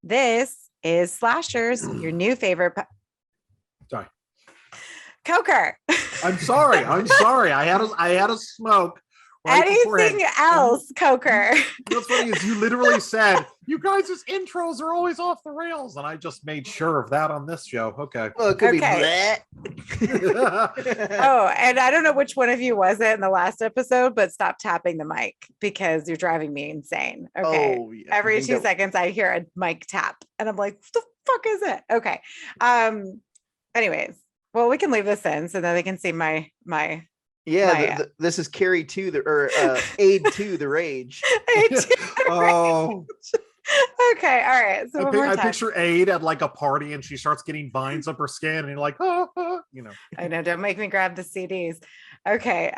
This is Slashers, your new favorite. Sorry. Coker. I'm sorry. I had a smoke. Right Anything else, Coker? What's funny is you literally said, you guys' intros are always off the rails. And I just made sure of that on this show. Okay. Well, it could be Oh, and I don't know which one of you was it in the last episode, but stop tapping the mic because you're driving me insane. Okay. Oh, yeah. Every 2 seconds I hear a mic tap and I'm like, what the fuck is it? Okay. Anyways, well, we can leave this in so that they can see my this is Carrie to the Aid to the Rage. Oh. Okay, all right. So I picture Aid at like a party and she starts getting vines up her skin and you're like, you know. I know, don't make me grab the CDs. Okay.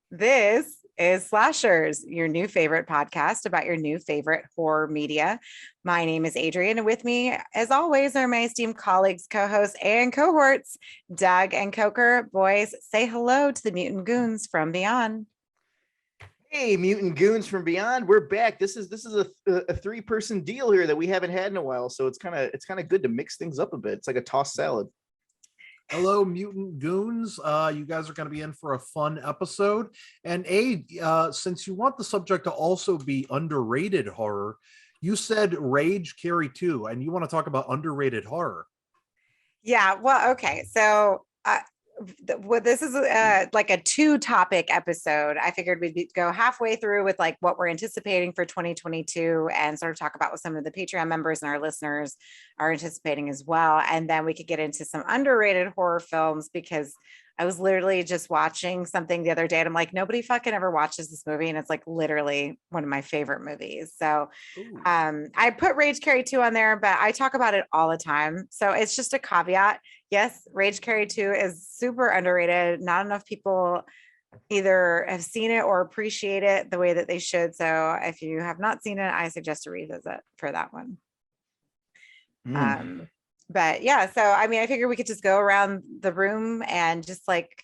This is Slashers, your new favorite podcast about your new favorite horror media. My name is Adrienne, and with me, as always, are my esteemed colleagues, co-hosts, and cohorts, Doug and Coker. Boys, say hello to the mutant goons from beyond. Hey, mutant goons from beyond, we're back. This is a three-person deal here that we haven't had in a while, so it's kind of good to mix things up a bit. It's like a tossed salad. Hello, mutant goons. You guys are going to be in for a fun episode. And Aid, since you want the subject to also be underrated horror, you said Rage Carrie 2, and you want to talk about underrated horror. Yeah, well, okay. So this is like a 2-topic episode. I figured we'd go halfway through with like what we're anticipating for 2022 and sort of talk about what some of the Patreon members and our listeners are anticipating as well. And then we could get into some underrated horror films, because I was literally just watching something the other day and I'm like, nobody fucking ever watches this movie. And it's like literally one of my favorite movies. So I put Rage Carrie 2 on there, but I talk about it all the time. So it's just a caveat. Yes, Rage Carrie 2 is super underrated. Not enough people either have seen it or appreciate it the way that they should. So if you have not seen it, I suggest a revisit for that one. But yeah, so I mean, I figure we could just go around the room and just like,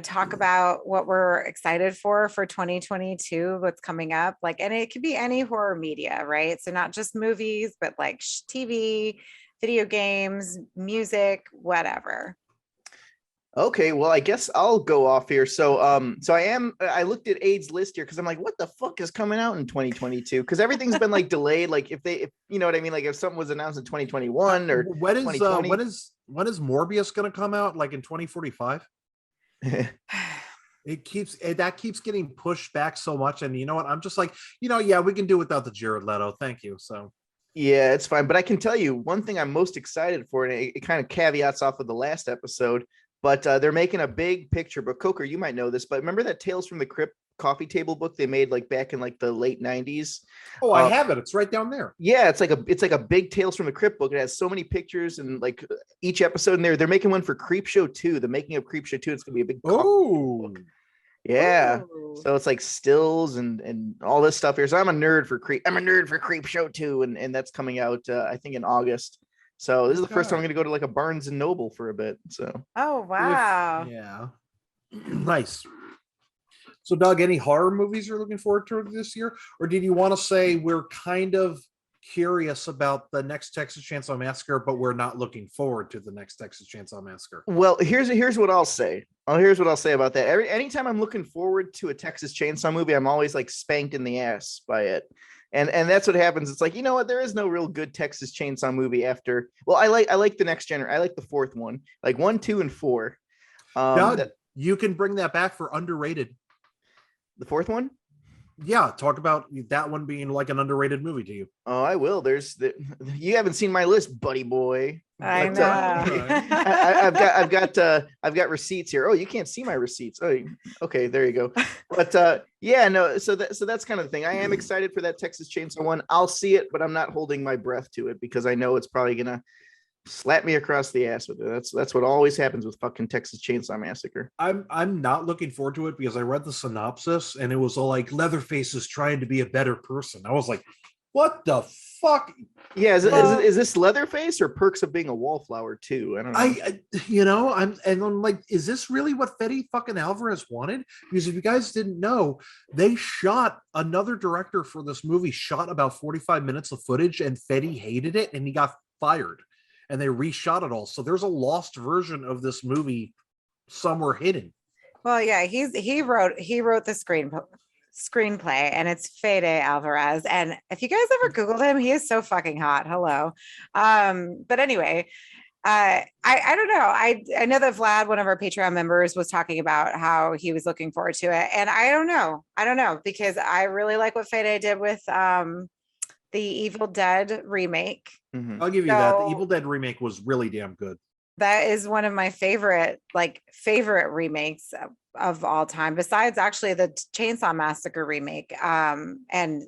talk about what we're excited for 2022, what's coming up. Like, and it could be any horror media, right? So not just movies, but like TV, video games, music, whatever. Okay, well, I guess I'll go off here. So I looked at Aid's list here because I'm like, what the fuck is coming out in 2022? Because everything's been like delayed. Like if you know what I mean? Like if something was announced in 2021 or when is Morbius going to come out? Like in 2045? That keeps getting pushed back so much. And you know what? I'm just like, yeah, we can do without the Jared Leto. Thank you. So. Yeah, it's fine. But I can tell you one thing I'm most excited for, and it kind of caveats off of the last episode, but they're making a big picture book. Coker, you might know this, but remember that Tales from the Crypt coffee table book they made like back in like the late 90s? Oh, I have it. It's right down there. Yeah, it's like a big Tales from the Crypt book. It has so many pictures and like each episode in there. They're making one for Creepshow 2, the making of Creepshow 2. It's gonna be a big book. Yeah. Ooh. So it's like stills and all this stuff here. So I'm a nerd for Creepshow 2, and that's coming out I think in August. So this is the first time I'm gonna go to like a Barnes and Noble for a bit. So wow. Yeah. Nice. So Doug, any horror movies you're looking forward to this year? Or did you want to say we're kind of curious about the next Texas Chainsaw Massacre, but we're not looking forward to the next Texas Chainsaw Massacre? Well, here's what I'll say. Here's what I'll say about that. Anytime I'm looking forward to a Texas Chainsaw movie, I'm always like spanked in the ass by it. And that's what happens. It's like, you know what? There is no real good Texas Chainsaw movie after. Well, I like the next generation. I like the fourth one, like 1, 2, and 4. Doug, you can bring that back for underrated. The fourth one? Yeah, talk about that one being like an underrated movie to you. Oh, I will. You haven't seen my list, buddy boy. I know. I've got receipts here. Oh, you can't see my receipts. Oh, okay, there you go. But yeah, no. So that's kind of the thing. I am excited for that Texas Chainsaw one. I'll see it, but I'm not holding my breath to it because I know it's probably gonna slap me across the ass with it. That's what always happens with fucking Texas Chainsaw Massacre. I'm not looking forward to it because I read the synopsis and it was all like Leatherface is trying to be a better person. I was like, What the fuck? Yeah, Well- is this Leatherface or Perks of Being a Wallflower too? I don't know. I'm like, is this really what Fede fucking Alvarez wanted? Because if you guys didn't know, they shot another director for this movie, shot about 45 minutes of footage, and Fede hated it and he got fired. And they reshot it all. So there's a lost version of this movie somewhere hidden. Well, yeah, he wrote the screenplay, and it's Fede Alvarez. And if you guys ever Googled him, he is so fucking hot. Hello. But anyway, I don't know. I know that Vlad, one of our Patreon members, was talking about how he was looking forward to it. And I don't know, because I really like what Fede did with the Evil Dead remake. I'll give you that. The Evil Dead remake was really damn good. That is one of my favorite remakes of all time, besides actually the Chainsaw Massacre remake, and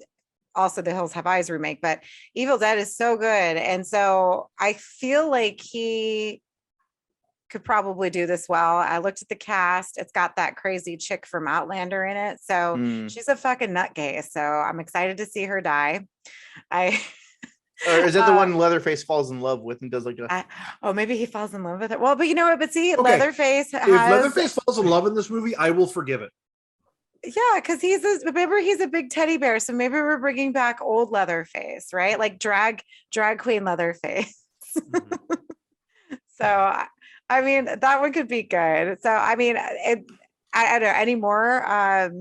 also the Hills Have Eyes remake. But Evil Dead is so good, and so I feel like he could probably do this well. I looked at the cast; it's got that crazy chick from Outlander in it, so she's a fucking nutcase. So I'm excited to see her die. Or is that the one Leatherface falls in love with and does like a... maybe he falls in love with her. Well, but you know what? But see, Okay. Leatherface If Leatherface falls in love in this movie, I will forgive it. Yeah, because remember, he's a big teddy bear. So maybe we're bringing back old Leatherface, right? Like drag queen Leatherface. Mhm. So, I mean, that one could be good. So, I mean, I don't know, any more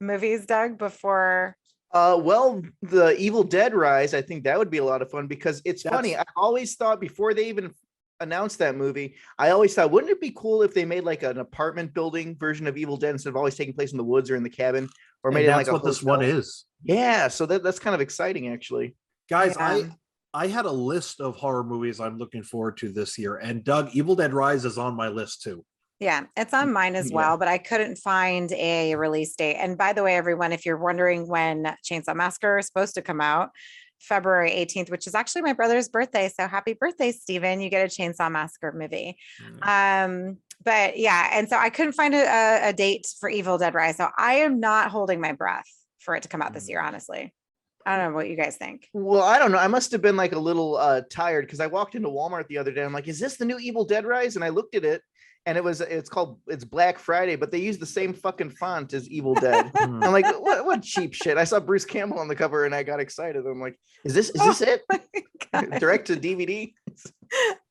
movies, Doug, before... Well, the Evil Dead Rise, I think that would be a lot of fun because it's funny. I always thought before they even announced that movie, I always thought, wouldn't it be cool if they made like an apartment building version of Evil Dead instead of always taking place in the woods or in the cabin, or made it like what this one is. Yeah, so that's kind of exciting, actually. Guys, I had a list of horror movies I'm looking forward to this year, and Doug, Evil Dead Rise is on my list too. Yeah, it's on mine as well, but I couldn't find a release date. And by the way, everyone, if you're wondering when Chainsaw Massacre is supposed to come out, February 18th, which is actually my brother's birthday. So happy birthday, Steven. You get a Chainsaw Massacre movie. But yeah, and so I couldn't find a date for Evil Dead Rise. So I am not holding my breath for it to come out this year, honestly. I don't know what you guys think. Well, I don't know. I must have been like a little tired because I walked into Walmart the other day. I'm like, is this the new Evil Dead Rise? And I looked at it. And it's Black Friday, but they use the same fucking font as Evil Dead. I'm like, what cheap shit? I saw Bruce Campbell on the cover and I got excited. I'm like, is this it? Direct to DVD?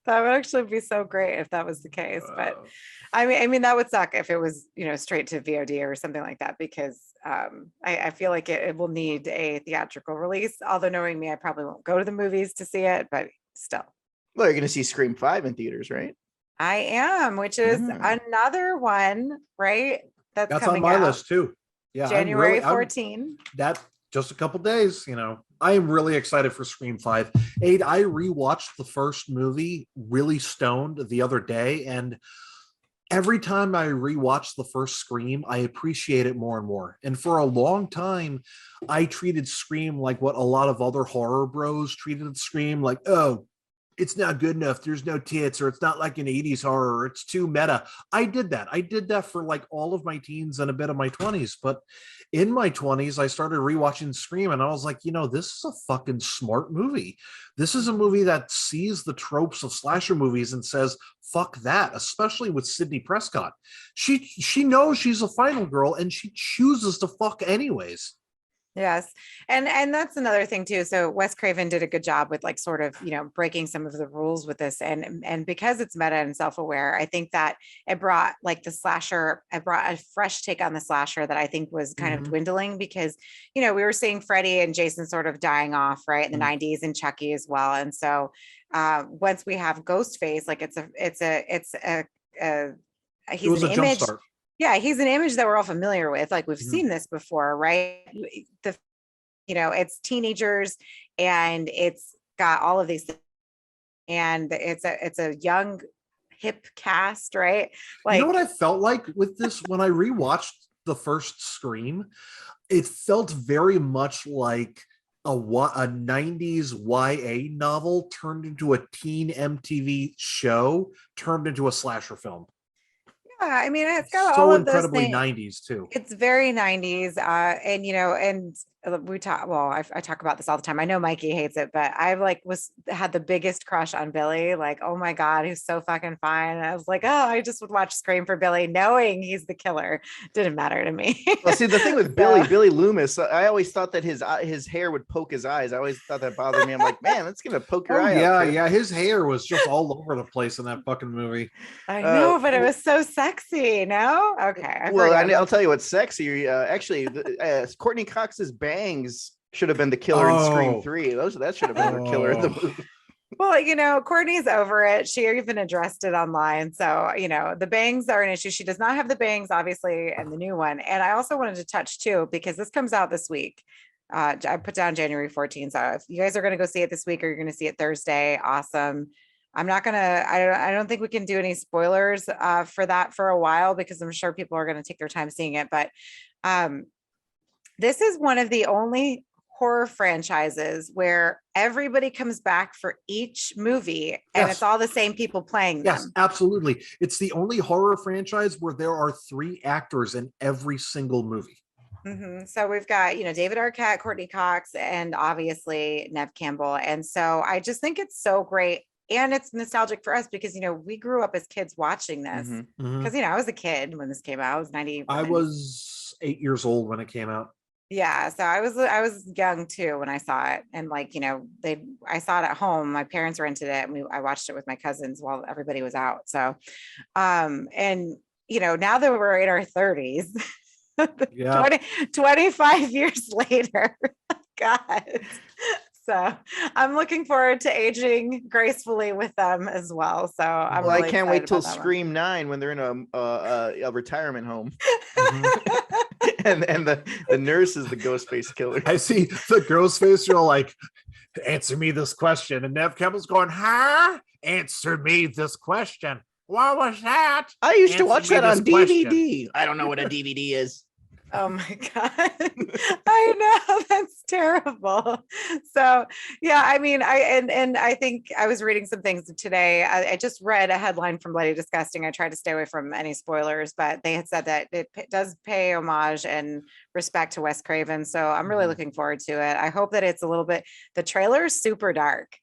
That would actually be so great if that was the case. But I mean, that would suck if it was, straight to VOD or something like that, because I feel like it will need a theatrical release. Although knowing me, I probably won't go to the movies to see it, but still. Well, you're going to see Scream 5 in theaters, right? I am, which is another one, right? That's on my list too. Yeah, January 14. That just a couple days, I am really excited for Scream 5. Aid, I rewatched the first movie really stoned the other day, and every time I rewatch the first Scream, I appreciate it more and more. And for a long time, I treated Scream like what a lot of other horror bros treated Scream, like, oh, it's not good enough. There's no tits, or it's not like an 80s horror, or it's too meta. I did that for like all of my teens and a bit of my 20s. But in my 20s, I started rewatching Scream, and I was like, this is a fucking smart movie. This is a movie that sees the tropes of slasher movies and says, fuck that, especially with Sidney Prescott. She knows she's a final girl, and she chooses to fuck anyways. Yes. And that's another thing too. So Wes Craven did a good job with like sort of, breaking some of the rules with this. And because it's meta and self-aware, I think that it brought like the slasher, it brought a fresh take on the slasher that I think was kind of dwindling because, we were seeing Freddy and Jason sort of dying off, right, in the 90s, and Chucky as well. And so once we have Ghostface, like he's an image. Yeah, he's an image that we're all familiar with. Like we've seen this before, right? It's teenagers, and it's got all of these things, and it's a young, hip cast, right? Like, what I felt like with this when I rewatched the first Scream, it felt very much like a 90s YA novel turned into a teen MTV show turned into a slasher film. Yeah, I mean, it's got so all of incredibly those things. 90s too. It's very 90s, and I talk about this all the time. I know Mikey hates it, but I like had the biggest crush on Billy. Like, oh my God, he's so fucking fine. And I was like, oh, I just would watch Scream for Billy, knowing he's the killer. Didn't matter to me. Well, see, the thing with Billy Loomis, I always thought that his hair would poke his eyes. I always thought that bothered me. I'm like, man, that's gonna poke your eye out. Yeah, his hair was just all over the place in that fucking movie. I know, but it was so sexy. No, okay. I'll tell you what's sexy. Actually, Courtney Cox's bangs should have been the killer in Scream 3. That should have been her killer in the movie. Well, Courtney's over it. She even addressed it online. So, the bangs are an issue. She does not have the bangs, obviously, in the new one. And I also wanted to touch too, because this comes out this week. I put down January 14th. So if you guys are going to go see it this week, or you're going to see it Thursday, awesome. I'm not going to, I don't think we can do any spoilers for that for a while, because I'm sure people are going to take their time seeing it. But this is one of the only horror franchises where everybody comes back for each movie and it's all the same people playing them. Yes, absolutely. It's the only horror franchise where there are 3 actors in every single movie. Mm-hmm. So we've got, David Arquette, Courtney Cox, and obviously Nev Campbell. And so I just think it's so great. And it's nostalgic for us because, we grew up as kids watching this because, I was a kid when this came out. I was 90. I was 8 years old when it came out. Yeah. So I was young too when I saw it. And I saw it at home. My parents rented it and I watched it with my cousins while everybody was out. So, and now that we're in our 30s, 25 years later, God. So I'm looking forward to aging gracefully with them as well. So I can't wait till Scream 9 when they're in a retirement home. and the nurse is the ghost face killer. I see the ghost face. You're like, answer me this question. And Nev Campbell's going, huh? Answer me this question. What was that? I used to watch that on DVD. I don't know what a DVD is. Oh my God. I know, that's terrible. So yeah, I think I was reading some things today. I just read a headline from Bloody Disgusting. I tried to stay away from any spoilers, but they had said that it does pay homage and respect to Wes Craven. So I'm really looking forward to it. I hope that it's a little bit, the trailer is super dark.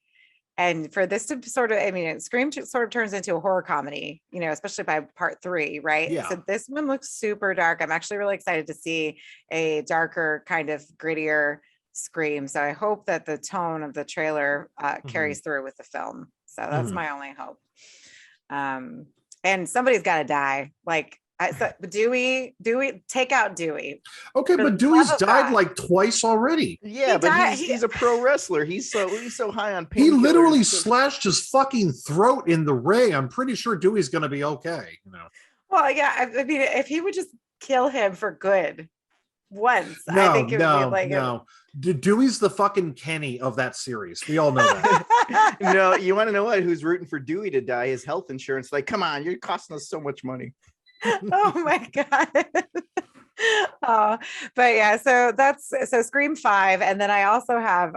And for this to sort of, Scream sort of turns into a horror comedy, especially by part 3, right? Yeah. So this one looks super dark. I'm actually really excited to see a darker, kind of grittier Scream. So I hope that the tone of the trailer carries through with the film. So that's my only hope. And somebody's got to die. Dewey, take out Dewey. Okay, but Dewey's died like twice already. Yeah, but he's a pro wrestler. He's so high on pain. He literally slashed his fucking throat in the ring. I'm pretty sure Dewey's going to be okay. Well, yeah, if he would just kill him for good once, I think it would be like no. Dewey's the fucking Kenny of that series. We all know that. No, you want to know what? Who's rooting for Dewey to die? His health insurance. Like, come on, you're costing us so much money. Oh my God. But yeah, so Scream 5. And then I also have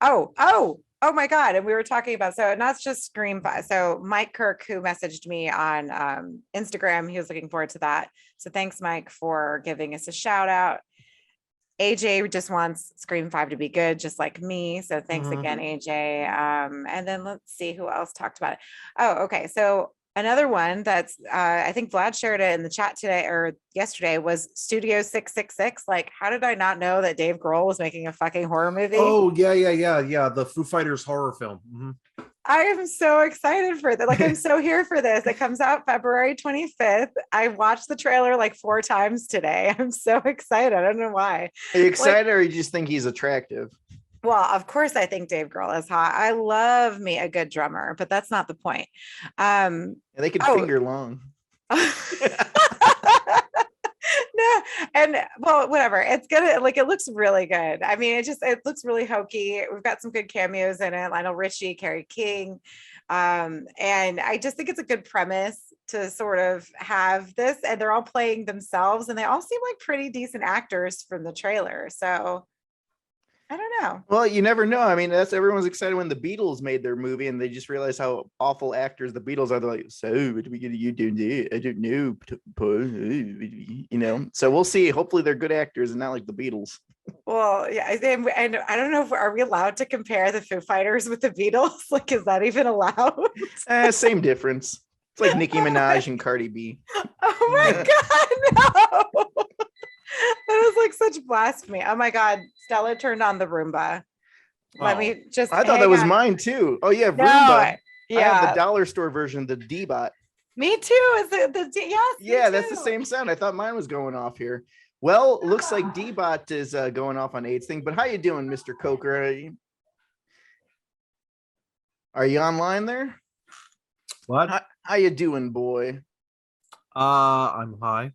oh my God. And we were talking about, so not just Scream 5. So Mike Kirk, who messaged me on Instagram, he was looking forward to that. So thanks, Mike, for giving us a shout out. AJ just wants Scream 5 to be good, just like me. So thanks again, AJ. And then let's see who else talked about it. Oh, okay. So another one that's, I think Vlad shared it in the chat today or yesterday was Studio 666. Like, how did I not know that Dave Grohl was making a fucking horror movie? Oh, yeah. The Foo Fighters horror film. I am so excited for that. Like, I'm so here for this. It comes out February 25th. I watched the trailer like 4 times today. I'm so excited. I don't know why. Are you excited or you just think he's attractive? Well, of course, I think Dave Grohl is hot. I love me a good drummer, but that's not the point. And they can finger long. No, and well, whatever. It's gonna it looks really good. It looks really hokey. We've got some good cameos in it. Lionel Richie, Carrie King. And I just think it's a good premise to sort of have this, and they're all playing themselves, and they all seem like pretty decent actors from the trailer. So I don't know. Well, you never know. That's everyone's excited when the Beatles made their movie and they just realized how awful actors the Beatles are. They're like, so what are we gonna you do? I don't know. So we'll see. Hopefully they're good actors and not like the Beatles. Well, yeah, and I don't know if are we allowed to compare the Foo Fighters with the Beatles? Like, is that even allowed? Same difference. It's like Nicki Minaj and Cardi B. Oh my God, no. That was like such blasphemy. Oh my God, Stella turned on the Roomba. Let me just I thought that was mine too. Oh yeah, No, Roomba. yeah. I have the dollar store version, the D-Bot. Me too. Is it the yes? Yeah, that's the same sound. I thought mine was going off here. Well, looks like D-Bot is going off on AIDS thing. But how you doing, Mr. Coker? Are you online there? What? How you doing, boy? I'm high.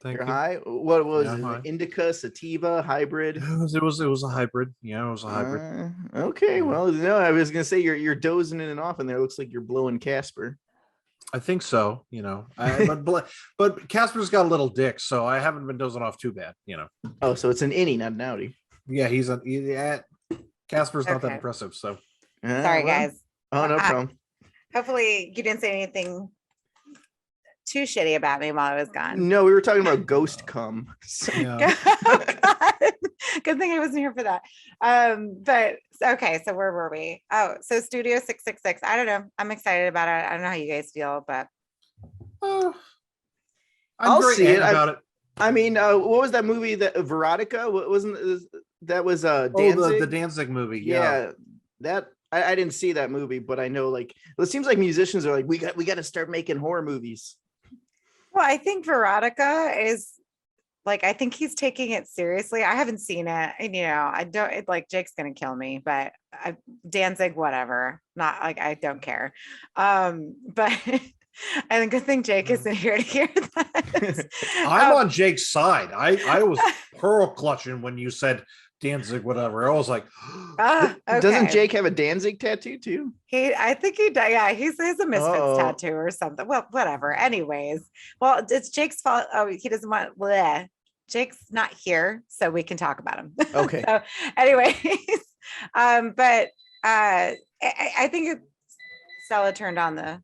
Thank You're you. high. What was Yeah, it? high. Indica, sativa, hybrid? It was a hybrid. Yeah, it was a hybrid. Okay, Yeah. well, no, I was gonna say you're dozing in and off, and there looks like you're blowing Casper. I think so. But Casper's got a little dick, so I haven't been dozing off too bad. Oh, so it's an innie, not an outie. Yeah, Casper's not that Okay. impressive. So Sorry, guys. Oh, no problem. Hopefully, you didn't say anything too shitty about me while I was gone. No, we were talking about ghost cum. yeah. Oh, God. Good thing I wasn't here for that. But okay, so where were we? Oh, so Studio 666. I don't know. I'm excited about it. I don't know how you guys feel, but I'm very see it about it. I mean, what was that movie that Veronica? What wasn't that was Danzig? Oh, the Danzig movie. Yeah, that I didn't see that movie, but I know like it seems like musicians are like we got to start making horror movies. well, I think Veronica is like, I think he's taking it seriously. I haven't seen it. And, I don't like Jake's going to kill me, but Danzig, whatever. Not like, I don't care. But and a good thing Jake isn't here to hear that. I'm on Jake's side. I was pearl clutching when you said Danzig, whatever. I was like, okay. Doesn't Jake have a Danzig tattoo too? I think he does. Yeah, he's a Misfits tattoo or something. Well, whatever. Anyways, well, it's Jake's fault. Oh, he doesn't want. Bleh. Jake's not here, so we can talk about him. Okay. So, anyways, but I think Stella turned on the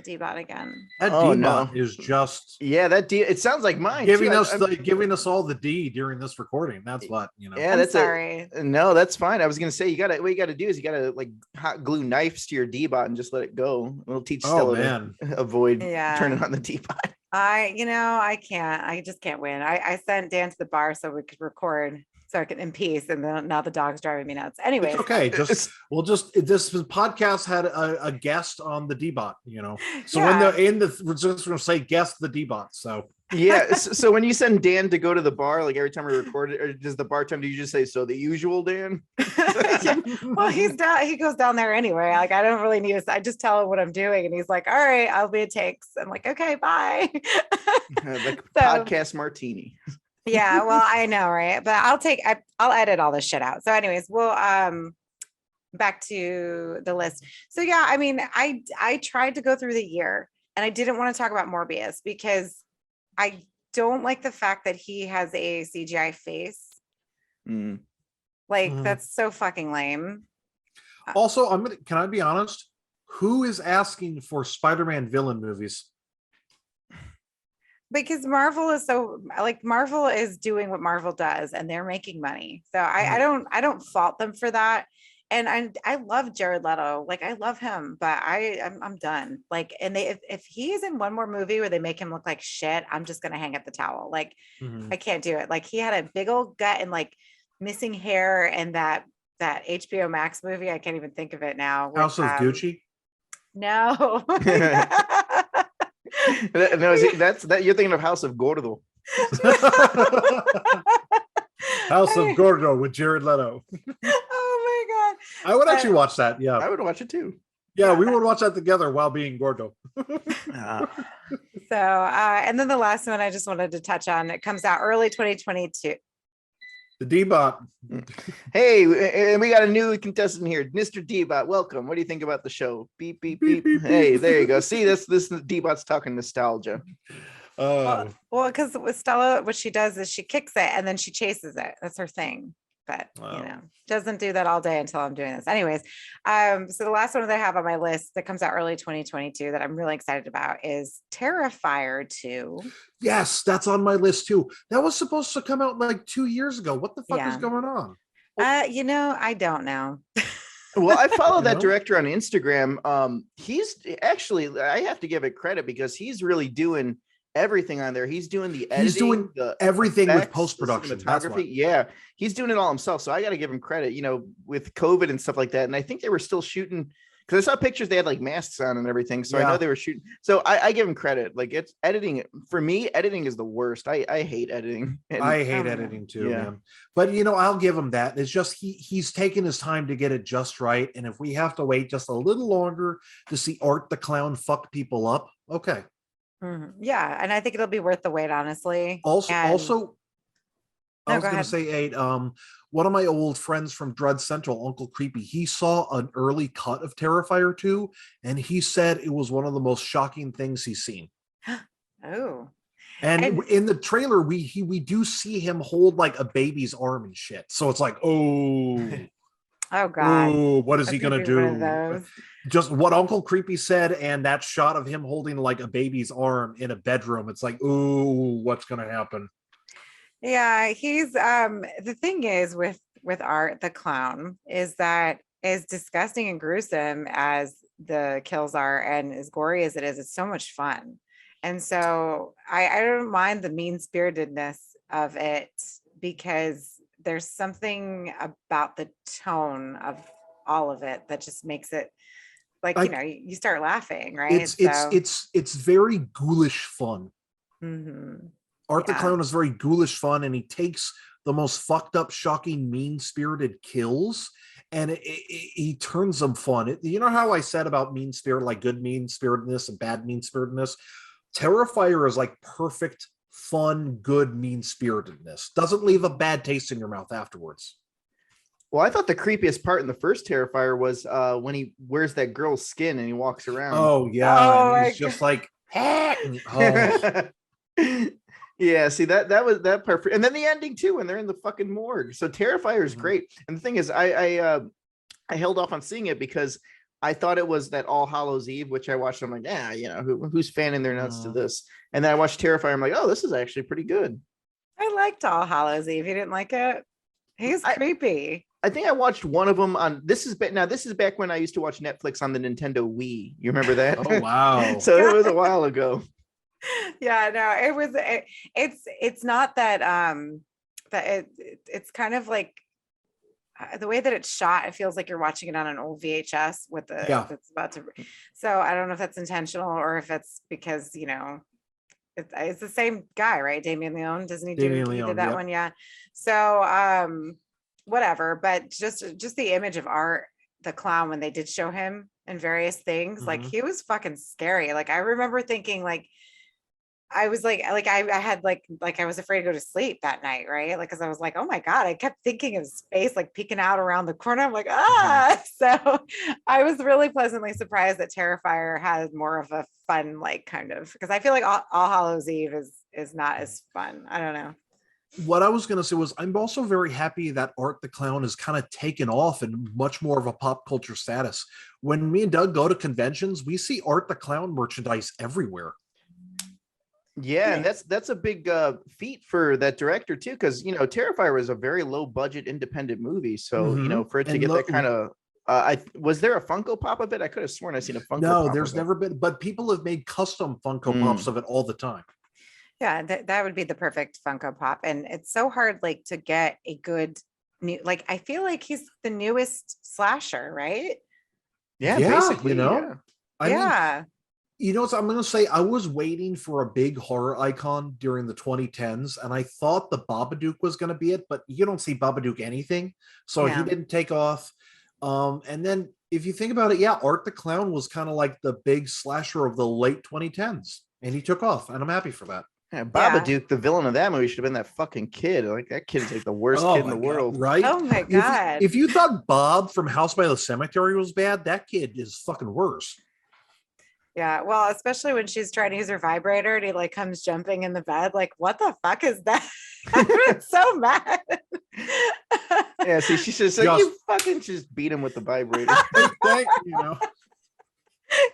D-Bot again. that D-Bot is just that D. It sounds like mine giving too. giving us all the D during this recording. That's what Yeah, I'm that's sorry. No, that's fine. I was gonna say what you gotta do is you gotta like hot glue knives to your D-Bot and just let it go. It'll teach Stella to avoid turning on the D-Bot. I can't. I just can't win. I sent Dan to the bar so we could record so I can in peace, and then now the dog's driving me nuts. Anyway, okay. This podcast had a guest on the D-Bot. So we're just gonna say guest the D-Bot. So yeah. So when you send Dan to go to the bar, like every time we record it, or does the bartender you just say so the usual Dan? Yeah. Well, he goes down there anyway. Like I don't really need I just tell him what I'm doing, and he's like, "All right, I'll be a takes." I'm like, "Okay, bye." Like podcast martini. Yeah, well, I know, right? But I'll edit all this shit out. So, anyways, we'll back to the list. So yeah, I mean, I tried to go through the year, and I didn't want to talk about Morbius because I don't like the fact that he has a CGI face. Like that's so fucking lame. Also, can I be honest? Who is asking for Spider-Man villain movies? Because Marvel is doing what Marvel does, and they're making money. So I don't fault them for that. And I love Jared Leto. Like I love him, but I'm done. Like, and if he's in one more movie where they make him look like shit, I'm just gonna hang up the towel. Like I can't do it. Like he had a big old gut and like missing hair, and that HBO Max movie, I can't even think of it now. House of Gucci. No. No, that's you're thinking of House of Gordo. House of Gordo with Jared Leto. Oh my God. I would actually watch that. Yeah. I would watch it too. Yeah, we would watch that together while being Gordo. So, and then the last one I just wanted to touch on, it comes out early 2022. The D-Bot. Hey, and we got a new contestant here, Mr. D-Bot. Welcome. What do you think about the show? Beep, beep, beep. Hey, there you go. See, this D-Bot's talking nostalgia. Well, because with Stella, what she does is she kicks it and then she chases it. That's her thing. but Wow. doesn't do that all day until I'm doing this. Anyways, so the last one that I have on my list that comes out early 2022 that I'm really excited about is Terrifier 2. Yes, that's on my list too. That was supposed to come out like 2 years ago. What the fuck is Yeah. going on? I don't know. Well, I follow You that know? director on Instagram. He's actually, I have to give it credit because he's really doing everything on there. He's doing the editing, He's doing the everything with effects, the post-production. That's why. cinematography. Yeah, he's doing it all himself. So I got to give him credit, with COVID and stuff like that. And I think they were still shooting because I saw pictures, they had like masks on and everything. So I know they were shooting. So I give him credit. Like, it's editing. For me, editing is the worst. I hate editing. And I hate editing too, yeah. man. But I'll give him that. It's just he's taking his time to get it just right. And if we have to wait just a little longer to see Art the Clown fuck people up, okay. Yeah, and I think it'll be worth the wait, honestly. Also, I was going to say, one of my old friends from Dread Central, Uncle Creepy, he saw an early cut of Terrifier 2, and he said it was one of the most shocking things he's seen. Oh. And in the trailer, we do see him hold like a baby's arm and shit. So it's like, oh God. What is he gonna do? Just what Uncle Creepy said, and that shot of him holding like a baby's arm in a bedroom. It's like, ooh, what's gonna happen? Yeah, he's the thing is with Art the Clown is that as disgusting and gruesome as the kills are and as gory as it is, it's so much fun. And so I don't mind the mean-spiritedness of it because there's something about the tone of all of it that just makes it like, you start laughing, right? It's very ghoulish fun. Art the Clown is very ghoulish fun, and he takes the most fucked up, shocking, mean-spirited kills, and he turns them fun. You know how I said about mean spirit, like good mean-spiritedness and bad mean-spiritedness? Terrifier is like perfect, fun, good mean-spiritedness. Doesn't leave a bad taste in your mouth afterwards. Well, I thought the creepiest part in the first Terrifier was when he wears that girl's skin and he walks around. Oh yeah, and he's just like, oh. Yeah, see that was that part, and then the ending too when they're in the fucking morgue. So Terrifier is great, and the thing is, I held off on seeing it because I thought it was that All Hallows Eve, which I watched. I'm like, who's fanning their nuts to this? And then I watched Terrifier. I'm like, oh, this is actually pretty good. I liked All Hallows Eve. You didn't like it? He's creepy. I think I watched one of them on this is back when I used to watch Netflix on the Nintendo Wii. You remember that? Oh wow. So it was a while ago. Yeah, no, it was it's not that it's kind of like the way that it's shot, it feels like you're watching it on an old VHS with that's about to, so I don't know if that's intentional or if it's because it's the same guy, right? Damien Leone, doesn't he do he did that one? Yeah. So whatever, but just the image of Art the Clown when they did show him in various things, like he was fucking scary. Like I remember thinking like I was like I had like I was afraid to go to sleep that night, right? Like because I was like, oh my God, I kept thinking of his face like peeking out around the corner. I'm like, So I was really pleasantly surprised that Terrifier had more of a fun, like kind of, because I feel like All Hallows Eve is not as fun. I don't know. What I was going to say was I'm also very happy that Art the Clown is kind of taken off and much more of a pop culture status. When me and Doug go to conventions, we see Art the Clown merchandise everywhere. Yeah, and that's a big feat for that director too, because Terrifier was a very low budget independent movie. So for it to get that kind of was there a Funko Pop of it? I could have sworn I seen a Funko Pop. No, there's never been, but people have made custom Funko Pops of it all the time. Yeah, that would be the perfect Funko Pop, and it's so hard like to get a good new, like I feel like he's the newest slasher, right? Yeah, basically, I mean, what I'm going to say? I was waiting for a big horror icon during the 2010s, and I thought the Babadook was going to be it, but you don't see Babadook anything, so he didn't take off. And then if you think about it, Art the Clown was kind of like the big slasher of the late 2010s, and he took off, and I'm happy for that. Yeah, Babadook, the villain of that movie, should have been that fucking kid. Like that kid is like the worst kid in the world, right? Oh my God! If you thought Bob from House by the Cemetery was bad, that kid is fucking worse. Yeah, well, especially when she's trying to use her vibrator and he like comes jumping in the bed, like, what the fuck is that? I'm so mad. Yeah, see, she's just like, you fucking just beat him with the vibrator.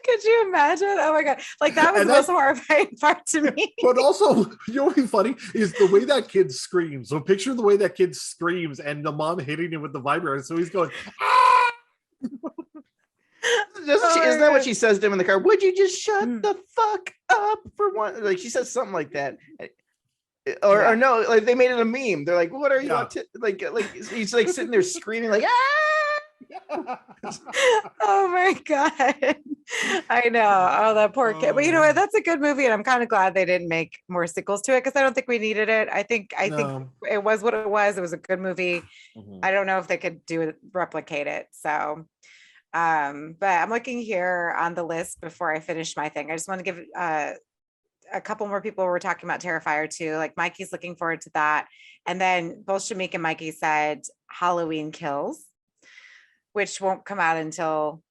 Could you imagine? Oh my god, like that was the most horrifying part to me. But also, you know what's funny is the way that kid screams. So picture the way that kid screams and the mom hitting him with the vibrator. So he's going, ah! Isn't that what she says to him in the car? Would you just shut the fuck up for one? Like she says something like that. Or no, like they made it a meme. They're like, what are you like he's like sitting there screaming like, ah! Oh my god. I know. Oh, that poor kid. But you know what? That's a good movie, and I'm kind of glad they didn't make more sequels to it because I don't think we needed it. I think it was what it was. It was a good movie. I don't know if they could replicate it. So but I'm looking here on the list before I finish my thing. I just want to give a couple more people were talking about Terrifier too. Like Mikey's looking forward to that. And then both Shamik and Mikey said Halloween Kills, which won't come out until,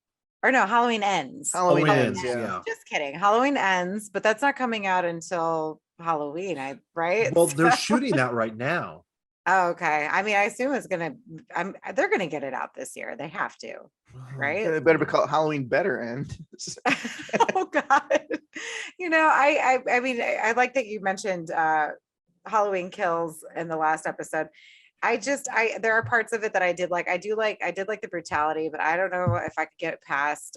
or no, Halloween Ends. Halloween ends, yeah. Just kidding. Halloween Ends, but that's not coming out until Halloween, right? Well, they're shooting that right now. Oh, okay. I mean, I assume it's they're gonna get it out this year. They have to, right? It better be called Halloween Better End. Oh God. You know, I mean, I like that you mentioned Halloween Kills in the last episode. There are parts of it that I did like. I did like the brutality, but I don't know if I could get past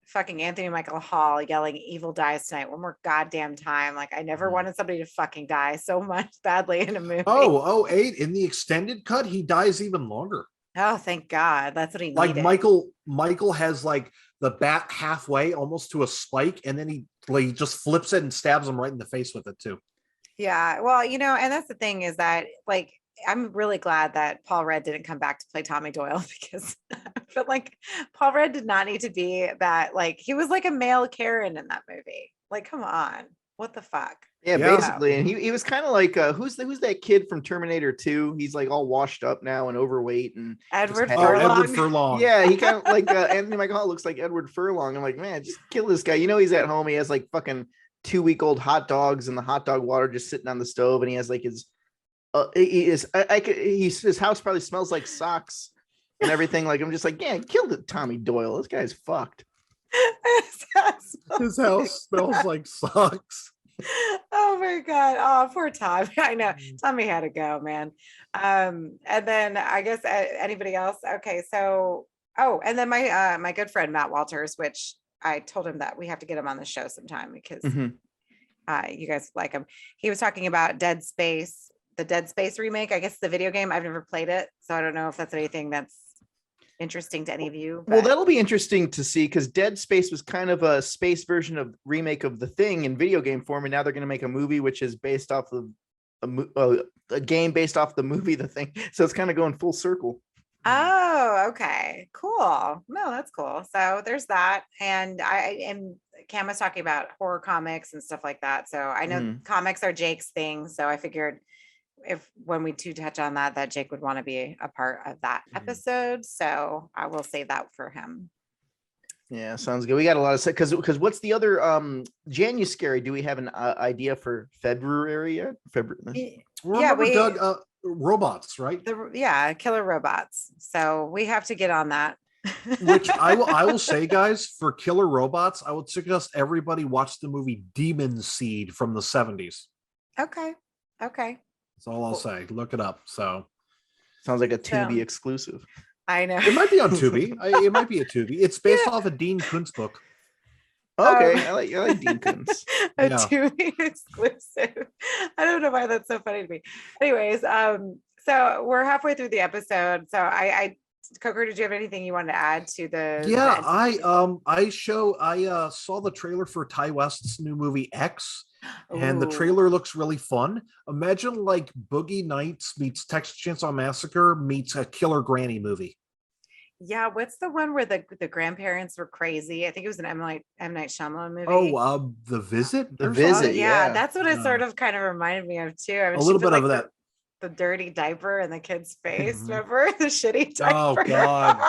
fucking Anthony Michael Hall yelling "Evil dies tonight" one more goddamn time. Like I never wanted somebody to fucking die so much badly in a movie. Oh, in the extended cut, he dies even longer. Oh, thank God. That's what he like needed. Michael has like the bat halfway almost to a spike, and then he just flips it and stabs him right in the face with it too. Yeah, well, you know, and that's the thing is that like I'm really glad that Paul Rudd didn't come back to play Tommy Doyle because I feel like Paul Rudd did not need to be that. Like he was like a male Karen in that movie. Like, come on, what the fuck? Yeah, basically, and he was kind of like who's that kid from Terminator 2? He's like all washed up now and overweight and Edward Furlong. Yeah, he kind of like Anthony Michael Hall looks like Edward Furlong. I'm like, man, just kill this guy. You know, he's at home. He has like fucking 2-week-old hot dogs and the hot dog water just sitting on the stove, and he has like his his house probably smells like socks and everything. Like I'm just like, yeah, kill the Tommy Doyle. This guy's fucked. His house smells like socks. Oh my God. Oh, poor Tommy. I know Tommy had to go, man. And then I guess anybody else. Okay, so and then my good friend Matt Walters, which I told him that we have to get him on the show sometime because you guys like him. He was talking about Dead Space, the Dead Space remake. I guess the video game. I've never played it, so I don't know if that's anything that's interesting to any of you. Well, that'll be interesting to see because Dead Space was kind of a space version of remake of The Thing in video game form, and now they're going to make a movie which is based off of a game based off the movie The Thing. So it's kind of going full circle. Oh, okay, cool. No, that's cool. So there's that, and Cam was talking about horror comics and stuff like that. So I know comics are Jake's thing. So I figured when we do touch on that Jake would want to be a part of that episode. So I will save that for him. Yeah, sounds good. We got a lot of stuff because what's the other Januscary? Do we have an idea for February yet? February. Doug, robots, right? Killer robots. So we have to get on that. Which I will say, guys, for killer robots, I would suggest everybody watch the movie Demon Seed from the 70s. Okay. That's all I'll say. Look it up. So sounds like a Tubi exclusive. I know. It might be on Tubi. It might be a Tubi. It's based off a Dean Koontz book. Okay, I like Dean Koontz. Tubi exclusive. I don't know why that's so funny to me. Anyways, so we're halfway through the episode. So Coker, did you have anything you wanted to add to the? Yeah, I saw the trailer for Ty West's new movie X, and the trailer looks really fun. Imagine like Boogie Nights meets Texas Chainsaw Massacre meets a killer granny movie. Yeah, what's the one where the grandparents were crazy? I think it was an M. Night Shyamalan movie. Oh, The Visit. The Visit. Yeah, that's what it sort of kind of reminded me of too. I mean, a little bit of that. The dirty diaper in the kid's face. Remember the shitty diaper? Oh God.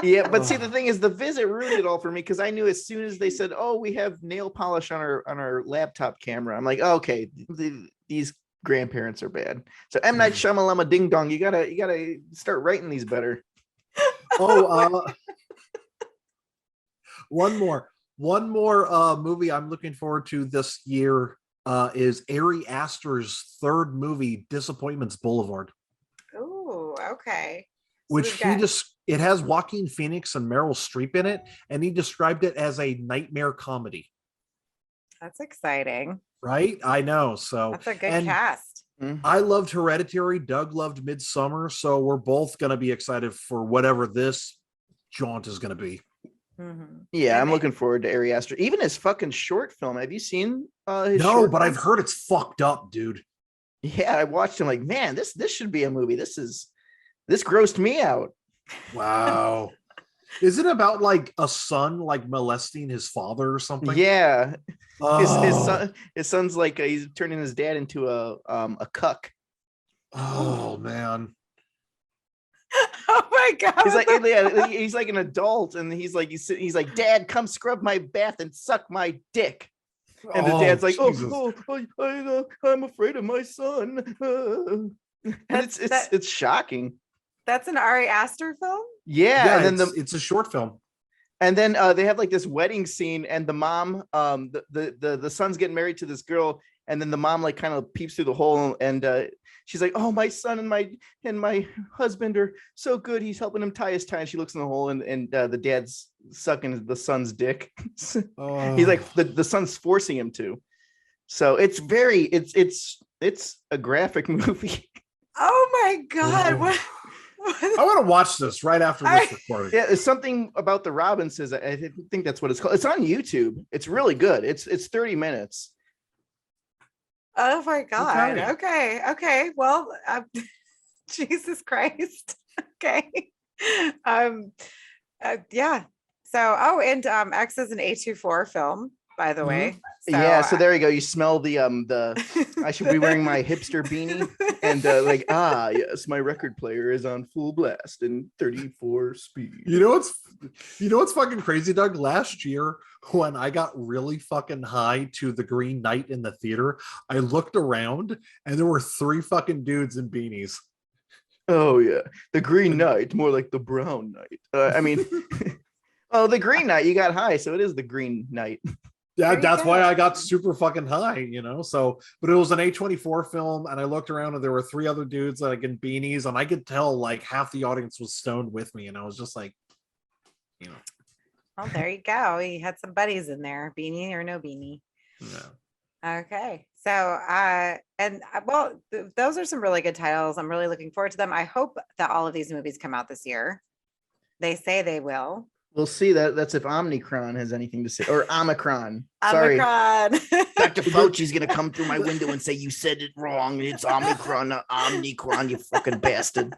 Yeah, but see, the thing is, the visit ruined it all for me because I knew as soon as they said, "Oh, we have nail polish on our laptop camera," I'm like, oh, "Okay, these grandparents are bad." So M. Night Shyamalan, ding dong, you gotta start writing these better. Oh, one more movie I'm looking forward to this year is Ari Aster's third movie, Disappointments Boulevard. Oh, okay. So Which it has Joaquin Phoenix and Meryl Streep in it, and he described it as a nightmare comedy. That's exciting. Right? I know. So that's a good cast. I loved Hereditary. Doug loved Midsummer. So we're both going to be excited for whatever this jaunt is going to be. Mm-hmm. Yeah, I'm looking forward to Ari Aster. Even his fucking short film. Have you seen his No, short but films? I've heard it's fucked up, dude. Yeah, I watched him like, man, this should be a movie. This grossed me out. Wow. Is it about like a son like molesting his father or something? Yeah. Oh. His son's like he's turning his dad into a cuck. Oh man. Oh my god. He's like an adult, and he's like, Dad, come scrub my bath and suck my dick. And the dad's like, Jesus. I'm afraid of my son. And it's shocking. That's an Ari Aster film? Yeah, and then it's a short film. And then they have like this wedding scene, and the mom, the son's getting married to this girl, and then the mom like kind of peeps through the hole, and she's like, "Oh, my son and my husband are so good. He's helping him tie his tie." And she looks in the hole, and the dad's sucking the son's dick. He's like the son's forcing him to. So it's a graphic movie. Oh my god! What? I want to watch this right after this recording. Yeah, it's something about the Robinsons. I think that's what it's called. It's on YouTube. It's really good. It's 30 minutes. Oh my god. Okay. Well, Jesus Christ. Okay. Yeah. So, and X is an A24 film, by the way. So, yeah, so there you go. You smell the I should be wearing my hipster beanie and yes, my record player is on full blast in 34 speed. You know what's fucking crazy, Doug? Last year when I got really fucking high to The Green Knight in the theater, I looked around and there were 3 fucking dudes in beanies. Oh yeah, the Green Knight, more like the Brown Knight. Oh, the Green Knight, you got high, so it is the Green Knight. Yeah, that's why I got super fucking high, so, but it was an A24 film, and I looked around and there were 3 other dudes like in beanies, and I could tell like half the audience was stoned with me, and I was just like, Well, there you go. You had some buddies in there, beanie or no beanie. Yeah. Okay. So, those are some really good titles. I'm really looking forward to them. I hope that all of these movies come out this year. They say they will. We'll see. That's if Omicron has anything to say, or Omicron. Sorry. Omicron. Dr. Fauci's gonna come through my window and say you said it wrong. It's Omicron, not Omnicron, you fucking bastard.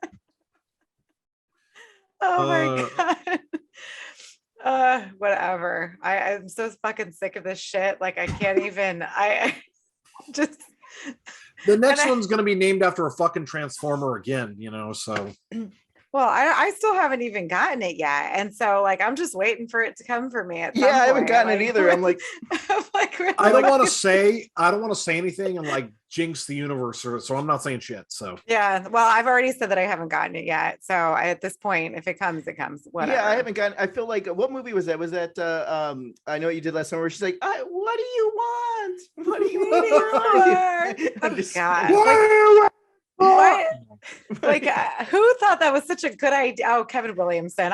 Oh my god. Whatever. I'm so fucking sick of this shit. Like I can't even. I just. The next one's gonna be named after a fucking Transformer again. So. Well, I still haven't even gotten it yet. And so like, I'm just waiting for it to come for me. I haven't gotten it either. I'm like, I don't want to say anything and like jinx the universe, so I'm not saying shit. So yeah, well, I've already said that I haven't gotten it yet. So at this point, if it comes, it comes. Whatever. Yeah, I haven't gotten. I feel like what movie was that? Was that I know what you did last summer where she's like, what do you want? What do you want? Oh god. What? Like who thought that was such a good idea? Oh, Kevin Williamson.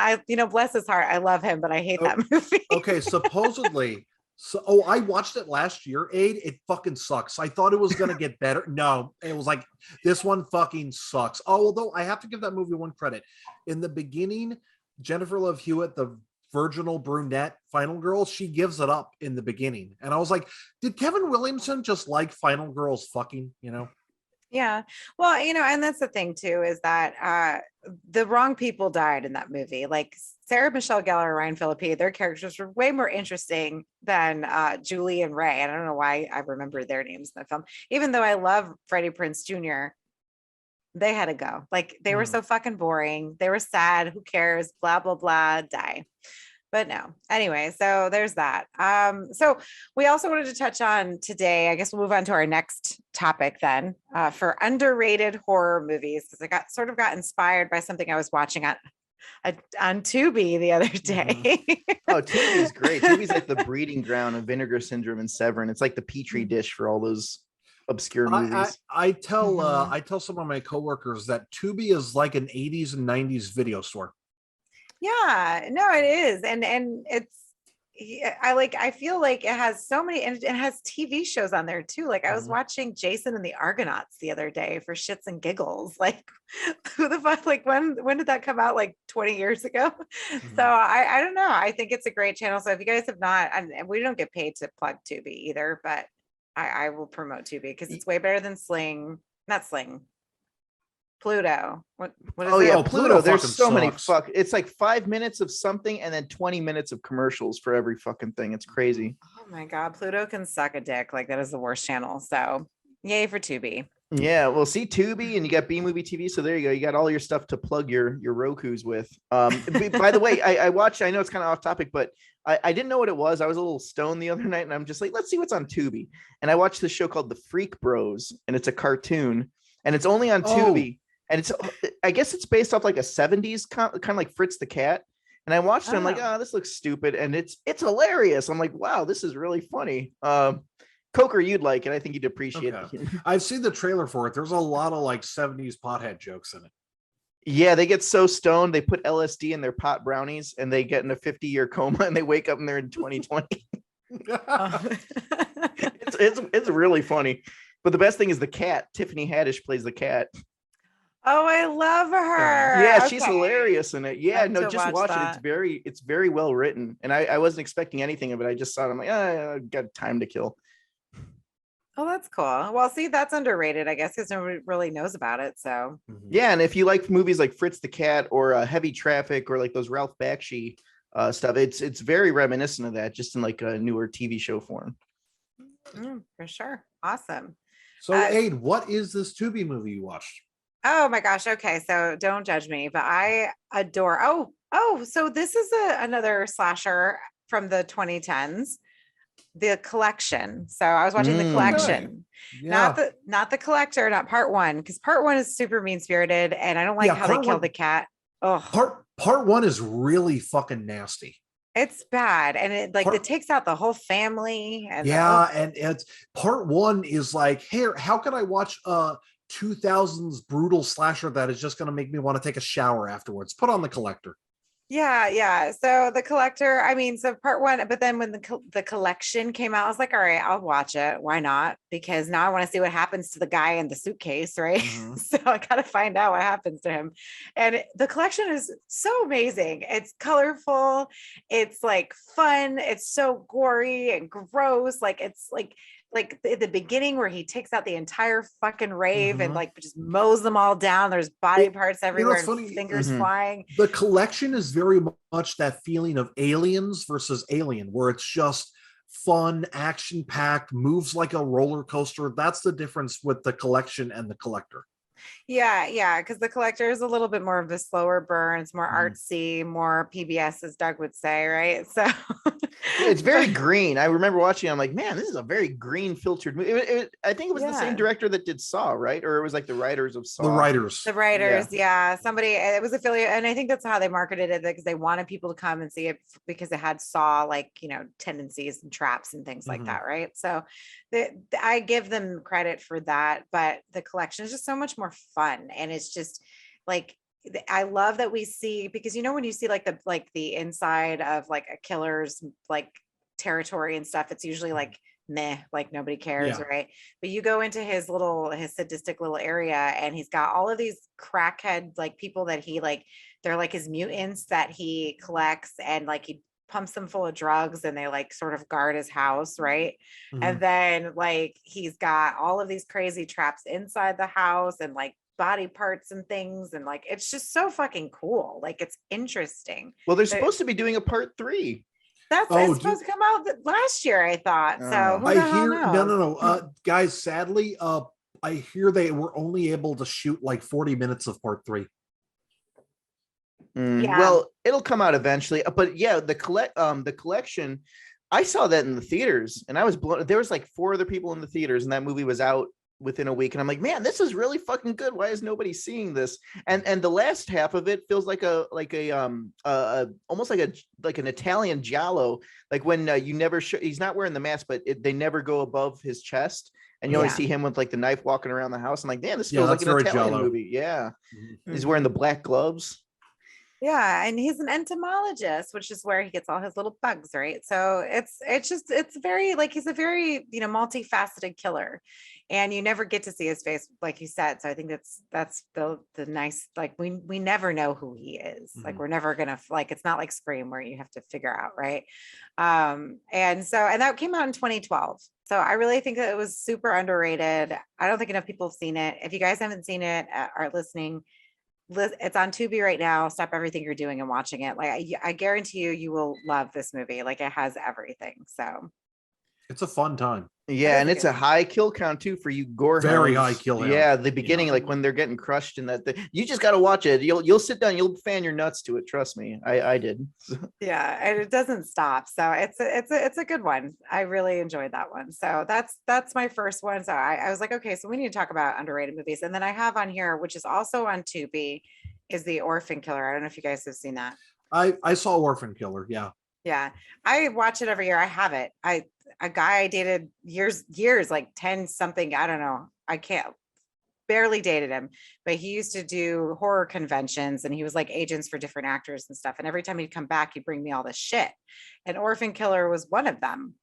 Bless his heart. I love him, but I hate that movie. Okay, supposedly. So I watched it last year, Aid. It fucking sucks. I thought it was gonna get better. No, it was like this one fucking sucks. Although I have to give that movie one credit. In the beginning, Jennifer Love Hewitt, the virginal brunette final girl, she gives it up in the beginning. And I was like, did Kevin Williamson just like final girls fucking, Yeah. Well, and that's the thing too, is that the wrong people died in that movie. Like Sarah Michelle Gellar, Ryan Phillippe, their characters were way more interesting than Julie and Ray. And I don't know why I remember their names in the film, even though I love Freddie Prinze Jr. They had to go. Like they were so fucking boring. They were sad. Who cares? Blah, blah, blah, die. But no, anyway, so there's that. So we also wanted to touch on today, I guess we'll move on to our next topic then, for underrated horror movies, because I got inspired by something I was watching on Tubi the other day. Oh, Tubi's great. Tubi's like the breeding ground of Vinegar Syndrome and Severin. It's like the petri dish for all those obscure movies. I tell some of my coworkers that Tubi is like an 80s and 90s video store. Yeah, no, it is. And it's, I feel like it has so many, and it has TV shows on there too. Like I was watching Jason and the Argonauts the other day for shits and giggles. Like who the fuck, like when did that come out? Like 20 years ago. So I don't know. I think it's a great channel. So if you guys have not, and we don't get paid to plug Tubi either, but I will promote Tubi because it's way better than Pluto. What is it? Yeah, Pluto. There's so many sucks. it's like 5 minutes of something and then 20 minutes of commercials for every fucking thing. It's crazy. Oh my God, Pluto can suck a dick. Like that is the worst channel. So yay for Tubi. Yeah, well, see Tubi and you got B Movie TV. So there you go. You got all your stuff to plug your Roku's with. By the way, I watched, I know it's kind of off topic, but I didn't know what it was. I was a little stoned the other night and I'm just like, let's see what's on Tubi. And I watched this show called The Freak Bros, and it's a cartoon and it's only on Tubi. And it's, I guess it's based off like a 70s kind of like Fritz the Cat. And I watched it. I'm like, oh, this looks stupid. And it's hilarious. I'm like, wow, this is really funny. Coker, you'd like it. I think you'd appreciate it. I've seen the trailer for it. There's a lot of like 70s pothead jokes in it. Yeah, they get so stoned, they put LSD in their pot brownies and they get in a 50-year coma and they wake up and they're in 2020. It's really funny. But the best thing is the cat. Tiffany Haddish plays the cat. Oh, I love her. Yeah, she's hilarious in it. Yeah, no, just watch that. it. It's very well written. And I wasn't expecting anything of it. I just saw it. I'm like, I got time to kill. Oh, that's cool. Well, see, that's underrated, I guess, because nobody really knows about it. So yeah, and if you like movies like Fritz the Cat or Heavy Traffic or like those Ralph Bakshi stuff, it's very reminiscent of that, just in like a newer TV show form. For sure. Awesome. So, Aid, what is this Tubi movie you watched? Oh my gosh. Okay. So don't judge me, but I adore. So this is another slasher from the 2010s, The Collection. So I was watching The Collection, not the Collector, not part one, because part one is super mean spirited and I don't like how they kill the cat. Oh, part one is really fucking nasty. It's bad. And it takes out the whole family. And and it's part one is like, hey, how can I watch 2000s brutal slasher that is just going to make me want to take a shower afterwards? Put on The Collector. Yeah. So The Collector, I mean, so part one, but then when the Collection came out, I was like, all right, I'll watch it. Why not? Because now I want to see what happens to the guy in the suitcase, right? So I got to find out what happens to him. And The Collection is so amazing. It's colorful. It's like fun. It's so gory and gross. Like it's like the beginning where he takes out the entire fucking rave and like just mows them all down. There's body parts everywhere, and fingers flying. The Collection is very much that feeling of Aliens versus Alien, where it's just fun, action-packed, moves like a roller coaster. That's the difference with The Collection and The Collector. Yeah, because The Collector is a little bit more of a slower burn. It's more artsy, more PBS, as Doug would say, right? So it's very green. I remember watching it, I'm like, man, this is a very green filtered movie. I think it was the same director that did Saw, right? Or it was like the writers of Saw. The writers, yeah. Somebody, it was affiliate, and I think that's how they marketed it, because they wanted people to come and see it because it had Saw, like, tendencies and traps and things like that, right? So I give them credit for that, but The Collection is just so much more fun, and it's just like, I love that we see, because when you see like the inside of like a killer's like territory and stuff, it's usually like meh, like nobody cares, right? But you go into his sadistic little area, and he's got all of these crackhead like people that he like, they're like his mutants that he collects, and like he pumps them full of drugs, and they like sort of guard his house, right? And then like he's got all of these crazy traps inside the house, and like body parts and things, and like it's just so fucking cool. Like it's interesting. Well, they're supposed to be doing a part 3. That's supposed to come out last year, I thought. So I hear no guys, sadly I hear they were only able to shoot like 40 minutes of part 3. Yeah. Well, it'll come out eventually, but yeah, the collection, I saw that in the theaters, and I was blown. There was like 4 other people in the theaters, and that movie was out within a week, and I'm like, man, this is really fucking good. Why is nobody seeing this? And the last half of it feels like a almost like an Italian giallo, like when you never show, he's not wearing the mask, but they never go above his chest, and you only see him with like the knife walking around the house. I'm like, damn, this feels like an Italian giallo movie. Yeah, Mm-hmm. he's wearing the black gloves. Yeah, and he's an entomologist, which is where he gets all his little bugs, right? So it's very like he's a very, multifaceted killer. And you never get to see his face, like you said. So I think that's the nice, like we never know who he is. Like we're never gonna like it's not like Scream where you have to figure out, right? And that came out in 2012. So I really think that it was super underrated. I don't think enough people have seen it. If you guys haven't seen it, are listening, it's on Tubi right now. Stop everything you're doing and watching it. Like I guarantee you will love this movie. Like it has everything. So it's a fun time. Yeah, and it's a high kill count too for you gore very hounds. high kill count. Yeah, the beginning, like when they're getting crushed and you just got to watch it. You'll sit down, you'll fan your nuts to it. Trust me, I did. Yeah, and it doesn't stop. So it's a good one. I really enjoyed that one. So that's my first one. So I was like, okay, so we need to talk about underrated movies. And then I have on here, which is also on Tubi, is the Orphan Killer. I don't know if you guys have seen that. I saw Orphan Killer. Yeah, I watch it every year. I have it. A guy I dated years, like 10 something. I don't know. I can't barely dated him, but he used to do horror conventions and he was like agents for different actors and stuff. And every time he'd come back, he'd bring me all this shit. And Orphan Killer was one of them.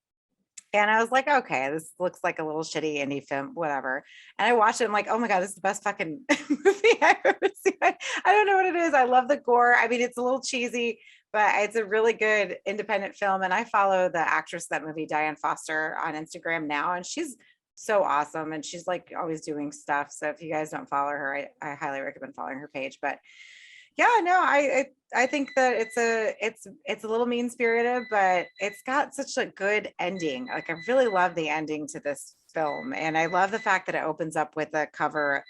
And I was like, okay, this looks like a little shitty indie film, whatever. And I watched it. I'm like, oh my God, this is the best fucking movie I've ever seen. I don't know what it is. I love the gore. I mean, it's a little cheesy, but it's a really good independent film. And I follow the actress of that movie, Diane Foster, on Instagram now. And she's so awesome. And she's like always doing stuff. So if you guys don't follow her, I highly recommend following her page. But yeah, no, I think that it's a little mean spirited, but it's got such a good ending. Like I really love the ending to this film, and I love the fact that it opens up with a cover.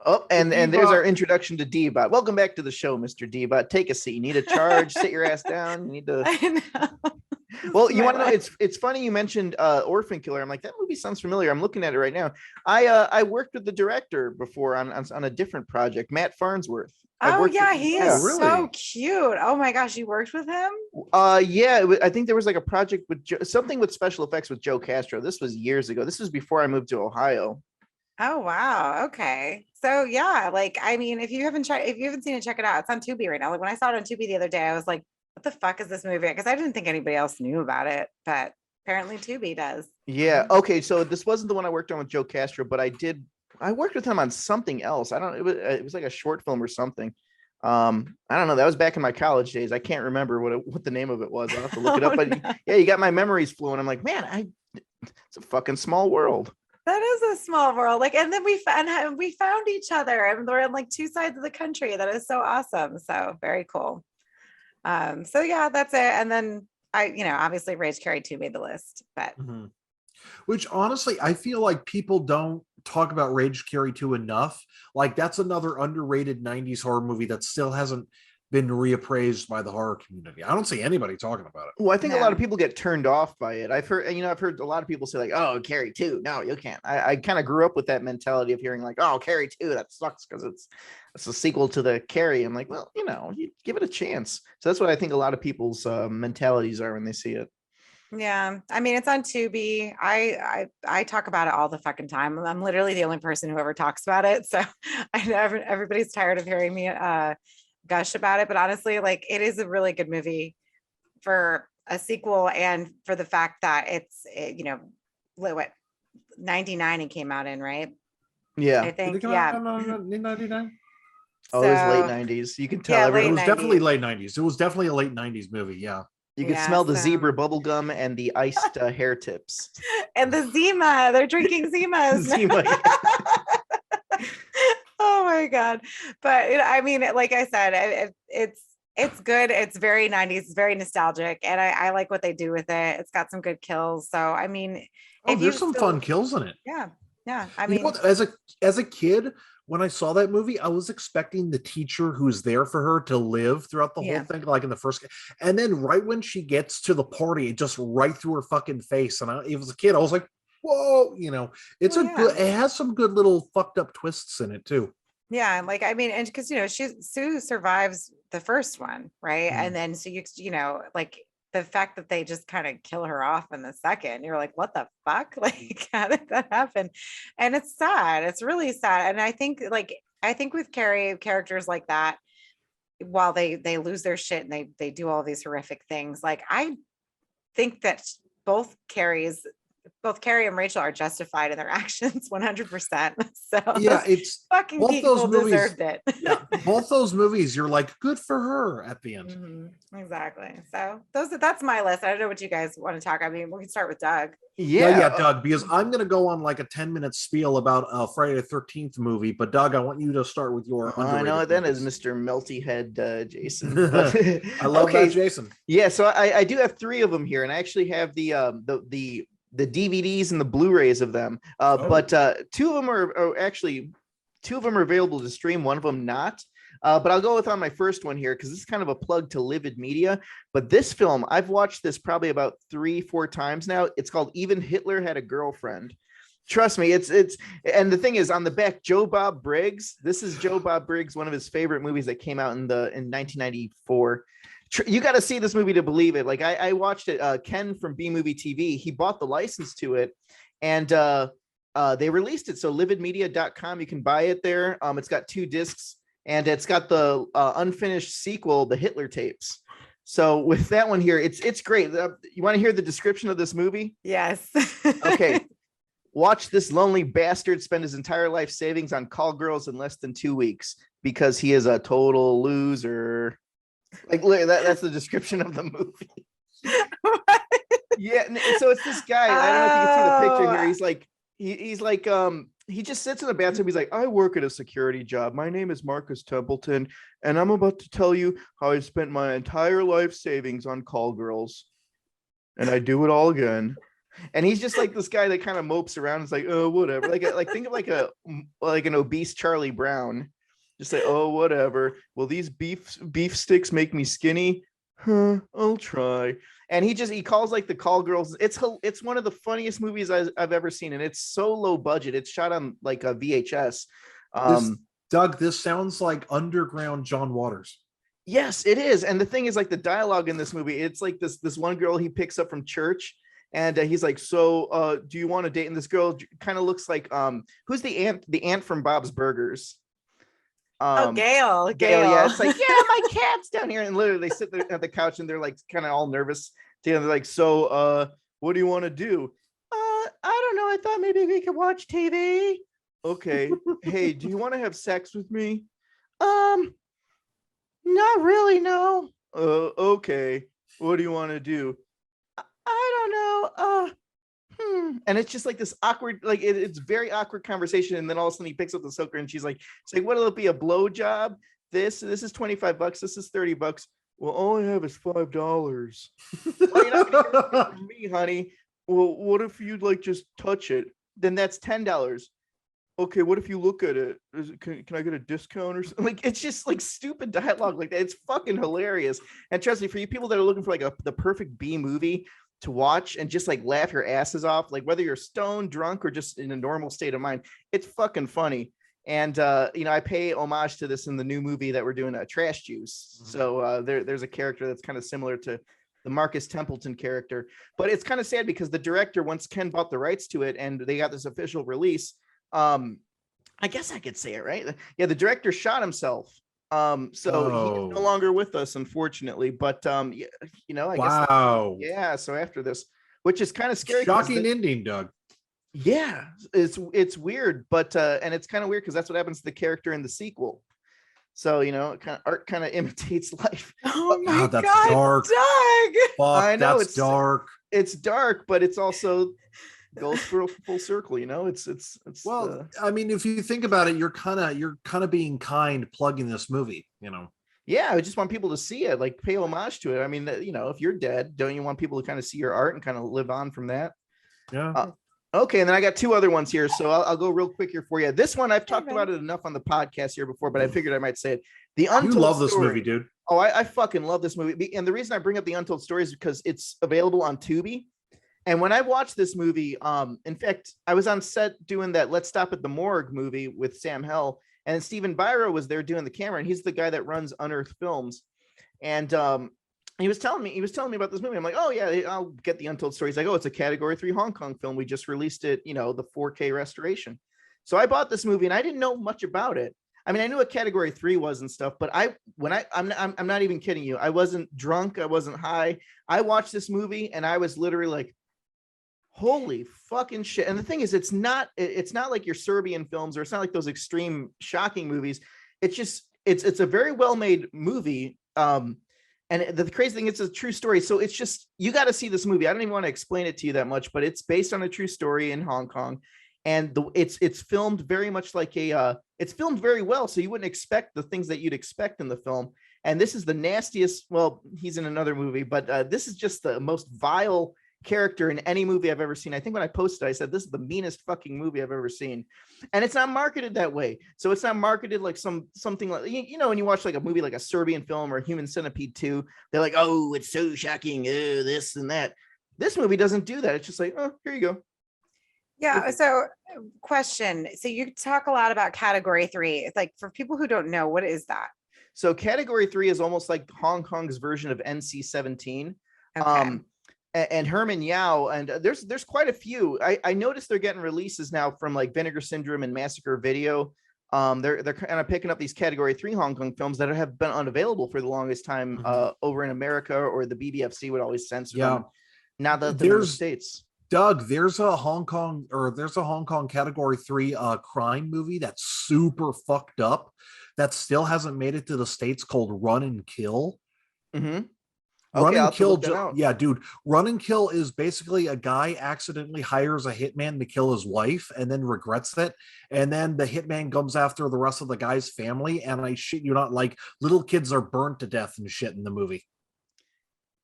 Oh, and there's our introduction to D-Bot. Welcome back to the show, Mr. D-Bot. Take a seat. You need a charge. Sit your ass down. You need to. I know. Well, you want to know? It's funny you mentioned Orphan Killer. I'm like, that movie sounds familiar. I'm looking at it right now. I worked with the director before on a different project, Matt Farnsworth. Oh yeah, he is so cute. Oh my gosh, you worked with him? Yeah, I think there was like a project with something with special effects with Joe Castro. This was years ago. This was before I moved to Ohio. Oh wow. Okay. So yeah, like I mean, if you haven't seen it, check it out. It's on Tubi right now. Like when I saw it on Tubi the other day, I was like, what the fuck is this movie? Because I didn't think anybody else knew about it, but apparently Tubi does. Yeah. Okay. So this wasn't the one I worked on with Joe Castro, but I worked with him on something else. I don't know. It was like a short film or something. I don't know. That was back in my college days. I can't remember what the name of it was. I'll have to look it up. But yeah, you got my memories flowing. I'm like, man, it's a fucking small world. That is a small world. Like, and then we found each other, and we're on like two sides of the country. That is so awesome. So very cool. So yeah, that's it. And then obviously Rage Carry 2 made the list, but which honestly, I feel like people don't talk about Rage Carry 2 enough. Like that's another underrated 90s horror movie that still hasn't been reappraised by the horror community. I don't see anybody talking about it. Well, I think a lot of people get turned off by it. I've heard a lot of people say like, oh, Carrie 2. No, you can't. I kind of grew up with that mentality of hearing like, oh, Carrie 2, that sucks because it's a sequel to the Carrie. I'm like, well, you give it a chance. So that's what I think a lot of people's mentalities are when they see it. Yeah, I mean, it's on Tubi. I talk about it all the fucking time. I'm literally the only person who ever talks about it. So I know everybody's tired of hearing me gush about it, but honestly, like it is a really good movie for a sequel, and for the fact that it's 99 it came out in, right? Yeah, I think 99. Oh, it was late 90s. You can tell it was definitely late 90s. It was definitely a late 90s movie. Yeah, you can smell the zebra bubble gum and the iced hair tips and the Zima. They're drinking Zimas. Zima. Oh my God. But I mean, like I said, it's good. It's very 90s. It's very nostalgic. And I like what they do with it. It's got some good kills. So, I mean, there's some fun kills in it. Yeah. Yeah, I You mean, know what, as a kid, when I saw that movie, I was expecting the teacher who's there for her to live throughout the whole thing, like in the first, and then right when she gets to the party, it just right through her fucking face. And it was a kid, I was like, whoa, it's good, it has some good little fucked up twists in it too. yeah, like I mean, and because Sue survives the first one, right? And then so like the fact that they just kind of kill her off in the second, you're like, what the fuck? Like, how did that happen? And it's sad. It's really sad. And I think with Carrie, characters like that, while they lose their shit and they do all these horrific things, like I think that both Carrie and Rachel are justified in their actions 100%. So Yeah, those it's fucking both those people movies. deserved it. Yeah, both those movies, you're like, good for her at the end. Exactly. So that's my list. I don't know what you guys want to talk. I mean, we can start with Doug. Yeah, Doug, because I'm gonna go on like a 10-minute spiel about a Friday the 13th movie, but Doug, I want you to start with your I know underrated that is movies. Mr. Melty Head Jason. I love that, Jason. Yeah, so I do have 3 of them here, and I actually have the DVDs and the Blu-rays of them. But 2 of them are available to stream, one of them not. But I'll go with on my first one here because this is kind of a plug to Livid Media. But this film, I've watched this probably about 3-4 times now. It's called Even Hitler Had a Girlfriend. Trust me, it's and the thing is on the back, Joe Bob Briggs. This is Joe Bob Briggs, one of his favorite movies that came out in 1994. You got to see this movie to believe it. Like I watched it. Ken from B Movie TV, he bought the license to it, and they released it. So lividmedia.com, you can buy it there. It's got 2 discs, and it's got the unfinished sequel, The Hitler Tapes. So with that one here, it's great. You want to hear the description of this movie? Yes. Okay. Watch this lonely bastard spend his entire life savings on call girls in less than 2 weeks because he is a total loser. Like that's the description of the movie. Yeah, so it's this guy. I don't know if you can see the picture here. He's like he just sits in the bathtub. He's like, I work at a security job. My name is Marcus Templeton, and I'm about to tell you how I spent my entire life savings on call girls, and I do it all again. And he's just like this guy that kind of mopes around. It's like, oh, whatever. Like think of like an obese Charlie Brown. Just like, oh, whatever. Will these beef sticks make me skinny? Huh, I'll try. And he calls like the call girls. It's one of the funniest movies I've ever seen, and it's so low budget. It's shot on like a VHS. Doug, this sounds like underground John Waters. Yes, it is. And the thing is, like the dialogue in this movie, it's like this one girl he picks up from church. And he's like, so do you want to date? And this girl kind of looks like who's the aunt from Bob's Burgers? Gail. Yeah, it's like, yeah, my cat's down here. And literally they sit there at the couch and they're like kind of all nervous together. They're like, so what do you want to do? I don't know. I thought maybe we could watch TV. Okay. Hey, do you want to have sex with me? Not really, no. Okay. What do you want to do? I don't know. And it's just like this awkward, like it's very awkward conversation. And then all of a sudden he picks up the hooker and she's like, what'll it be, a blow job? This is $25. This is $30. Well, all I have is $5. Well, you're not gonna get it from me, honey. Well, what if you'd like just touch it? Then that's $10. Okay, what if you look at it? Can I get a discount or something? Like, it's just like stupid dialogue like that. It's fucking hilarious. And trust me, for you people that are looking for like the perfect B movie to watch and just like laugh your asses off, like whether you're stoned, drunk, or just in a normal state of mind, it's fucking funny. And I pay homage to this in the new movie that we're doing, Trash Juice. So there's a character that's kind of similar to the Marcus Templeton character, but it's kind of sad because the director, once Ken bought the rights to it and they got this official release, I guess I could say it, right? Yeah, the director shot himself. So he's no longer with us, unfortunately. But I guess yeah. So after this, which is kind of scary. Shocking ending, Doug. Yeah, it's weird, but and it's kind of weird because that's what happens to the character in the sequel. So art kind of imitates life. Oh my God, that's God, dark. Doug. Fuck, I know it's dark. It's dark, but it's also goes for a full circle. It's well, I mean, if you think about it, you're kind of being kind plugging this movie. Yeah, I just want people to see it, like pay homage to it. I mean, if you're dead, don't you want people to kind of see your art and kind of live on from that? Yeah. Okay, and then I got two other ones here, so I'll go real quick here for you. This one I've talked about it enough on the podcast here before, but I figured I might say it. The Untold You love Story. this movie, dude. Oh, I fucking love this movie, and the reason I bring up the Untold Story is because it's available on Tubi. And when I watched this movie, in fact, I was on set doing that Let's Stop at the Morgue movie with Sam Hell, and Stephen Byro was there doing the camera, and he's the guy that runs Unearthed Films. And he was telling me about this movie. I'm like, oh yeah, I'll get the Untold Story. He's like, oh, it's a Category 3 Hong Kong film. We just released it, the 4K restoration. So I bought this movie, and I didn't know much about it. I mean, I knew what Category 3 was and stuff, but I'm not even kidding you. I wasn't drunk. I wasn't high. I watched this movie, and I was literally like, holy fucking shit. And the thing is, it's not like your Serbian films, or it's not like those extreme shocking movies. It's just it's a very well-made movie. And the crazy thing, it's a true story. So it's just, you got to see this movie. I don't even want to explain it to you that much, but it's based on a true story in Hong Kong. And it's filmed very much like it's filmed very well. So you wouldn't expect the things that you'd expect in the film. And this is the nastiest, well, he's in another movie, but this is just the most vile character in any movie I've ever seen. I think when I posted, I said, this is the meanest fucking movie I've ever seen. And it's not marketed that way. So it's not marketed like something like, when you watch like a movie like a Serbian film or Human Centipede 2, they're like, oh, it's so shocking, oh, this and that. This movie doesn't do that. It's just like, oh, here you go. Yeah. So question. So you talk a lot about Category 3. It's like, for people who don't know, what is that? So Category 3 is almost like Hong Kong's version of NC-17. Okay. And Herman Yao, and there's quite a few. I noticed they're getting releases now from like Vinegar Syndrome and Massacre Video. They're kind of picking up these Category 3 Hong Kong films that have been unavailable for the longest time over in America, or the BBFC would always censor them. Now that they're in the States. Doug, there's a Hong Kong Category 3 crime movie that's super fucked up that still hasn't made it to the States, called Run and Kill. Mm-hmm. Run and Kill, yeah, dude. Run and Kill is basically a guy accidentally hires a hitman to kill his wife and then regrets it. And then the hitman comes after the rest of the guy's family. And I shit you not, like, little kids are burnt to death and shit in the movie.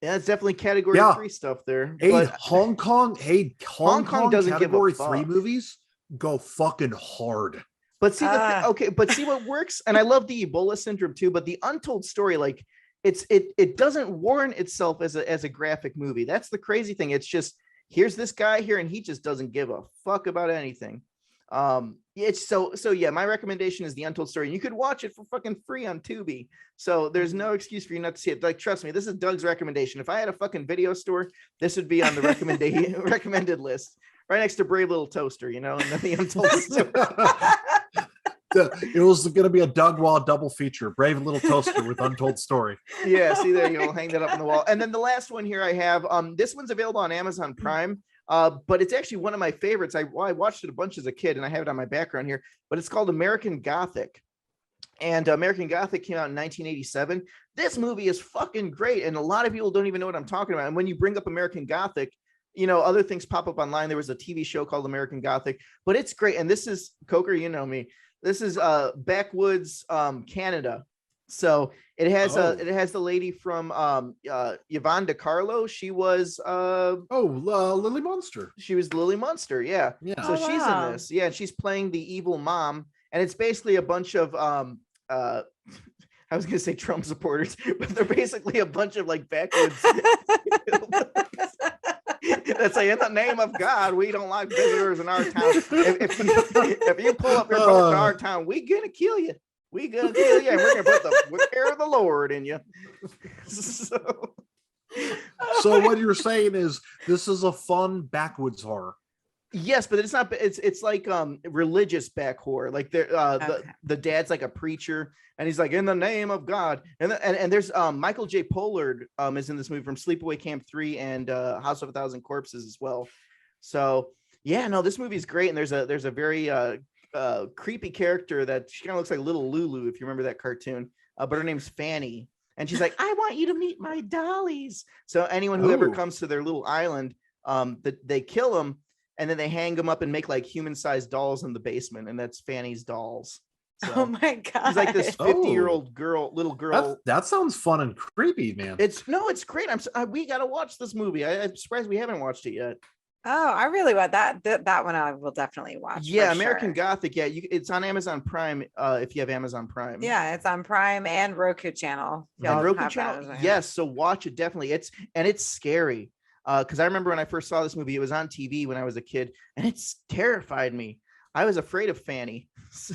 Yeah, it's definitely Category 3 stuff there. Hey, but Hong Kong doesn't Category give a 3 fuck. movies go fucking hard. But see, but see what works. And I love the Ebola syndrome too, but the Untold Story, like, it doesn't warrant itself as a graphic movie. That's the crazy thing. It's just, here's this guy here, and he just doesn't give a fuck about anything. It's so yeah, my recommendation is the Untold Story, and you could watch it for fucking free on Tubi. So there's no excuse for you not to see it. Like, trust me, this is Doug's recommendation. If I had a fucking video store, this would be on the recommended list, right next to Brave Little Toaster, and then the Untold Story. It was going to be a Doug Wall double feature, Brave Little Toaster with Untold Story. Yeah, see, there you go. Hang that up on the wall. And then the last one here I have, this one's available on Amazon Prime, but it's actually one of my favorites. I watched it a bunch as a kid, and I have it on my background here, but it's called American Gothic. And American Gothic came out in 1987. This movie is fucking great, and a lot of people don't even know what I'm talking about. And when you bring up American Gothic, other things pop up online. There was a TV show called American Gothic, but it's great. And this is, Coker, you know me. This is backwoods Canada. So it has the lady from Yvonne DiCarlo. She was Lily Munster. She was Lily Munster, yeah. So she's in this. Yeah, she's playing the evil mom, and it's basically a bunch of I was gonna say Trump supporters, but they're basically a bunch of like backwoods. That's like, in the name of God, we don't like visitors in our town. If you pull up your boat to our town, we gonna kill you. We gonna kill you, and we're gonna put the fear of the Lord in you. So what you're saying is this is a fun backwoods horror. Yes, but it's not. It's like religious back horror. Like the dad's like a preacher, and he's like, in the name of God. And there's Michael J. Pollard is in this movie from Sleepaway Camp 3 and House of a Thousand Corpses as well. So yeah, no, this movie is great. And there's a very creepy character that she kind of looks like Little Lulu, if you remember that cartoon. But her name's Fanny, and she's like, I want you to meet my dollies. So anyone who ever comes to their little island, they kill them. And then they hang them up and make like human-sized dolls in the basement, and that's Fanny's dolls. So, oh my God! She's like this 50-year-old little girl. That sounds fun and creepy, man. It's great. We gotta watch this movie. I'm surprised we haven't watched it yet. Oh, I really want that one. I will definitely watch. Yeah, for American sure. Gothic. Yeah, it's on Amazon Prime. If you have Amazon Prime. Yeah, it's on Prime and Roku channel. And Y'all Roku have channel. that as well. Yes, so watch it definitely. It's scary. Because I remember when I first saw this movie, it was on TV when I was a kid, and it's terrified me. I was afraid of Fanny. So.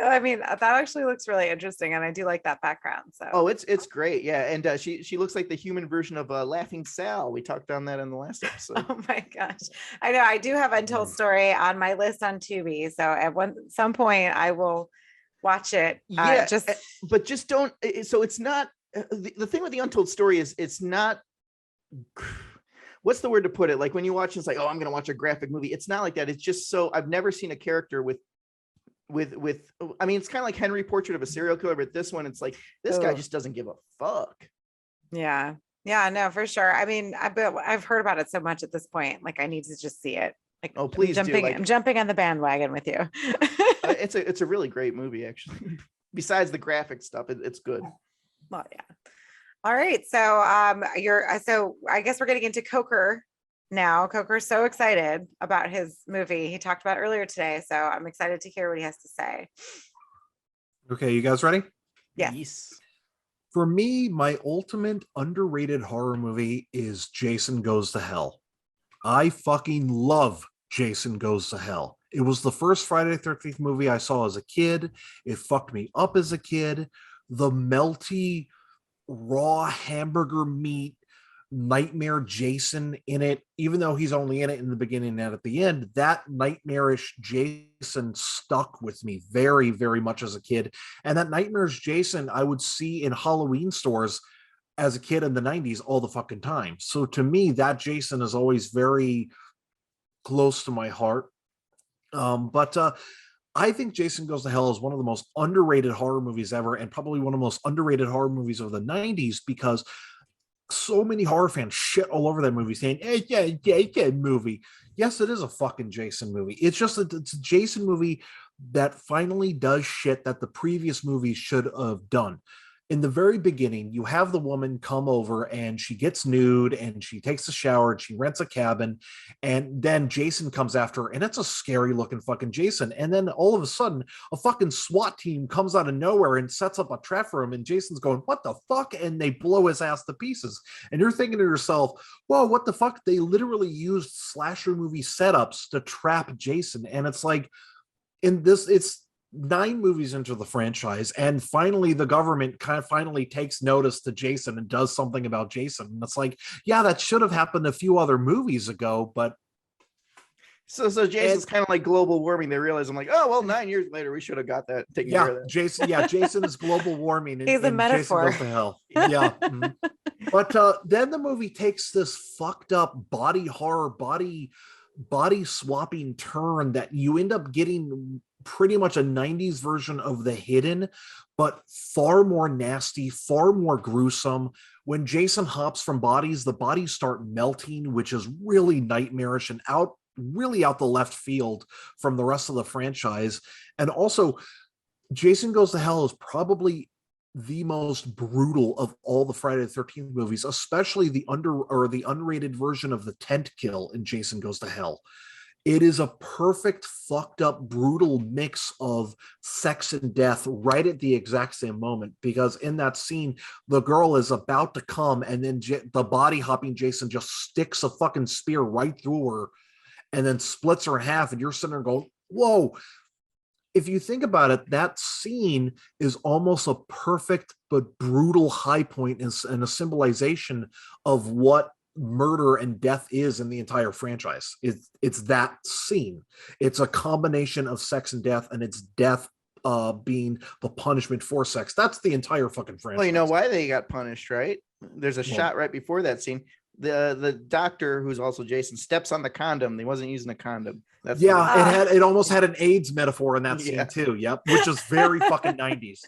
I mean, that actually looks really interesting, and I do like that background. So oh, it's great. Yeah, and she looks like the human version of Laughing Sal. We talked on that in the last episode. Oh my gosh. I know I do have Untold Story on my list on Tubi. So at some point I will watch it. Yeah, but just don't. So it's not the thing with the Untold Story is it's not. What's the word to put it? Like when you watch, it's like, oh, I'm going to watch a graphic movie. It's not like that. It's just so I've never seen a character with. I mean, it's kind of like Henry Portrait of a Serial Killer, but this one, it's like this guy just doesn't give a fuck. Yeah, no, for sure. I mean, I've heard about it so much at this point. Like, I need to just see it. Like, oh, please I'm jumping on the bandwagon with you. It's a really great movie, actually. Besides the graphic stuff, it's good. Well, yeah. All right, so I guess we're getting into Coker now. Coker's so excited about his movie he talked about earlier today, so I'm excited to hear what he has to say. Okay, you guys ready? Yes. For me, my ultimate underrated horror movie is Jason Goes to Hell. I fucking love Jason Goes to Hell. It was the first Friday the 13th movie I saw as a kid. It fucked me up as a kid. The melty, raw hamburger meat nightmare Jason in it, even though he's only in it in the beginning and at the end, that nightmarish Jason stuck with me very, very much as a kid. And that nightmarish Jason I would see in Halloween stores as a kid in the 90s all the fucking time. So to me, that Jason is always very close to my heart. But I think Jason Goes to Hell is one of the most underrated horror movies ever, and probably one of the most underrated horror movies of the 90s, because so many horror fans shit all over that movie saying, hey, yeah, Jason movie. Yes, it is a fucking Jason movie. It's just it's a Jason movie that finally does shit that the previous movies should have done. In the very beginning, you have the woman come over and she gets nude and she takes a shower and she rents a cabin, and then Jason comes after her, and it's a scary looking fucking Jason. And then all of a sudden, a fucking SWAT team comes out of nowhere and sets up a trap for him, and Jason's going, what the fuck? And they blow his ass to pieces. And you're thinking to yourself, whoa, what the fuck? They literally used slasher movie setups to trap Jason. And it's like, in this, it's 9 movies into the franchise, and finally the government kind of finally takes notice to Jason and does something about Jason. And it's like, yeah, that should have happened a few other movies ago, but so Jason's kind of like global warming. They realize, I'm like, oh well, 9 years later we should have got that taken care of that. Jason is global warming, and, he's a metaphor. Jason Goes to Hell. Yeah. But then the movie takes this fucked up body horror, body swapping turn that you end up getting pretty much a 90s version of The Hidden, but far more nasty, far more gruesome. When Jason hops from bodies, the bodies start melting, which is really nightmarish and really out the left field from the rest of the franchise. And also, Jason Goes to Hell is probably the most brutal of all the Friday the 13th movies, especially the unrated version of the tent kill in Jason Goes to Hell. It is a perfect, fucked up, brutal mix of sex and death right at the exact same moment, because in that scene, the girl is about to come, and then the body hopping Jason just sticks a fucking spear right through her and then splits her in half, and you're sitting there going, whoa. If you think about it, that scene is almost a perfect but brutal high point and a symbolization of what murder and death is in the entire franchise. It's that scene. It's a combination of sex and death, and it's death being the punishment for sex. That's the entire fucking franchise. Well, you know why they got punished, right? There's a shot right before that scene. The doctor, who's also Jason, steps on the condom. He wasn't using a condom. That's it almost had an AIDS metaphor in that scene too. Yep, which is very fucking 90s.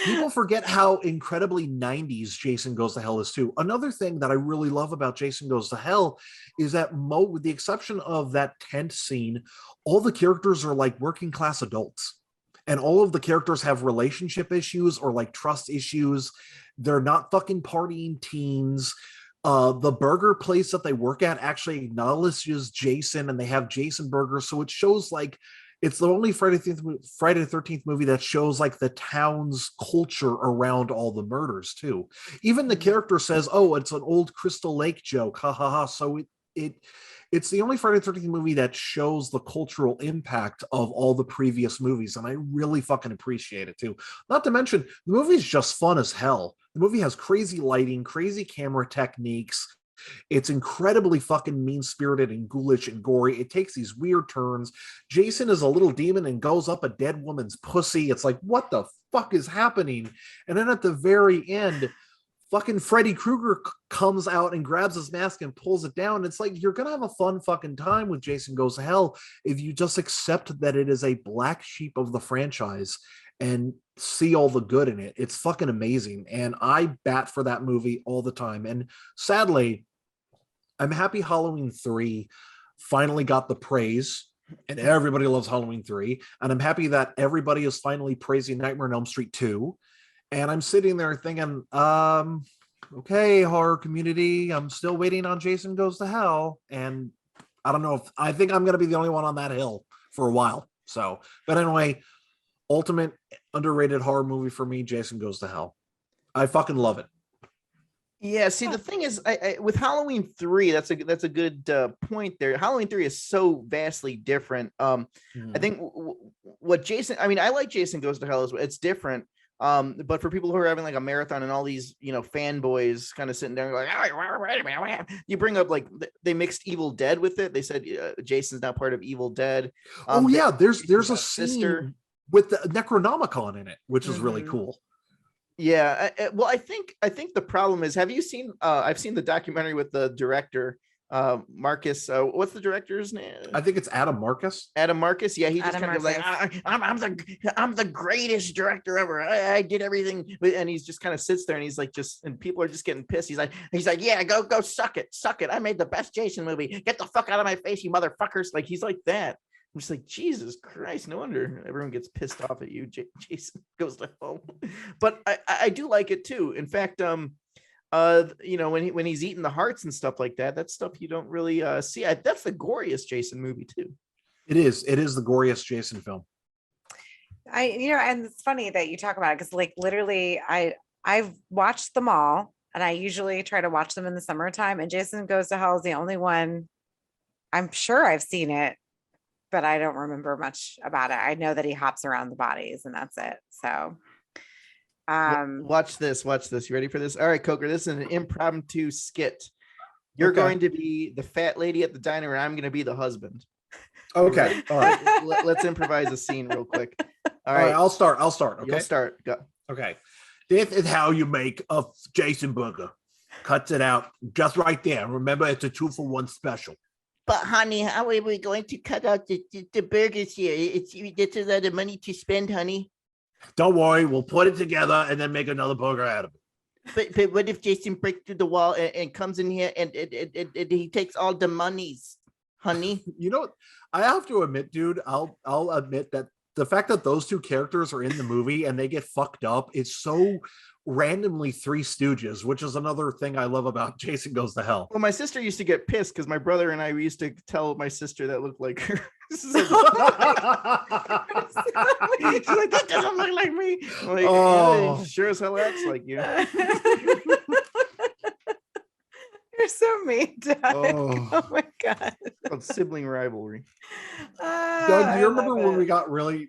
People forget how incredibly 90s Jason Goes to Hell is too. Another thing that I really love about Jason Goes to Hell is that with the exception of that tent scene, all the characters are like working class adults. And all of the characters have relationship issues or like trust issues. They're not fucking partying teens. The burger place that they work at actually acknowledges Jason, and they have Jason burgers. So it shows like it's the only Friday the 13th movie that shows like the town's culture around all the murders too. Even the character says, "Oh, it's an old Crystal Lake joke." Ha ha ha. So it's the only Friday the 13th movie that shows the cultural impact of all the previous movies, and I really fucking appreciate it too. Not to mention, the movie's just fun as hell. The movie has crazy lighting, crazy camera techniques. It's incredibly fucking mean-spirited and ghoulish and gory. It takes these weird turns. Jason is a little demon and goes up a dead woman's pussy. It's like, what the fuck is happening? And then at the very end, fucking Freddy Krueger comes out and grabs his mask and pulls it down. It's like, you're gonna have a fun fucking time with Jason Goes to Hell if you just accept that it is a black sheep of the franchise and see all the good in it. It's fucking amazing, and I bat for that movie all the time. And sadly, I'm happy Halloween 3 finally got the praise, and everybody loves Halloween 3, and I'm happy that everybody is finally praising Nightmare on Elm Street 2. And I'm sitting there thinking, okay, horror community, I'm still waiting on Jason Goes to Hell. And I don't know if I think I'm going to be the only one on that hill for a while. So, but anyway, ultimate underrated horror movie for me, Jason Goes to Hell. I fucking love it. Yeah, see, the thing is, I with Halloween 3, that's a good point there. Halloween 3 is so vastly different. I think what Jason, I mean, I like Jason Goes to Hell as well. It's different. But for people who are having like a marathon and all these, fanboys kind of sitting down like, oh, you bring up like they mixed Evil Dead with it. They said Jason's now part of Evil Dead. There's a scene with the Necronomicon in it, which is really cool. Yeah, well, I think the problem is, have you seen? I've seen the documentary with the director. Marcus, what's the director's name? I think it's Adam Marcus. Adam Marcus, yeah, he just kind of like, I'm the greatest director ever. I did everything, and he's just kind of sits there and he's like, and people are just getting pissed. He's like, yeah, go suck it. I made the best Jason movie. Get the fuck out of my face, you motherfuckers! Like he's like that. I'm just like, Jesus Christ, no wonder everyone gets pissed off at you. Jason Goes to Hell, but I do like it too. In fact, when he's eating the hearts and stuff like that, that's stuff you don't really see. That's the goriest Jason movie too. It is the goriest Jason film. And it's funny that you talk about it, because like literally I've watched them all, and I usually try to watch them in the summertime, and Jason Goes to Hell is the only one I'm sure I've seen it, but I don't remember much about it. I know that he hops around the bodies and that's it. So watch this. You ready for this? All right, Coker, this is an impromptu skit. You're going to be the fat lady at the diner, and I'm going to be the husband. Okay. All right. Let's improvise a scene real quick. All right. I'll start. Okay. You'll start. Go. Okay. This is how you make a Jason burger. Cuts it out just right there. Remember, it's a 2-for-1 special. But honey, how are we going to cut out the burgers here? It's a lot of money to spend, honey. Don't worry, we'll put it together and then make another burger out of it. But what if Jason breaks through the wall and comes in here and he takes all the monies, honey? You know, I have to admit, dude, I'll admit that the fact that those two characters are in the movie and they get fucked up is so randomly Three Stooges, which is another thing I love about Jason Goes to Hell. Well, my sister used to get pissed because my brother and I, we used to tell my sister that looked like her. She's like, that doesn't look like me. I'm like, yeah, sure as hell acts like you. You're so mean, Doug. Oh my God. It's called sibling rivalry. Doug, do you remember when we got really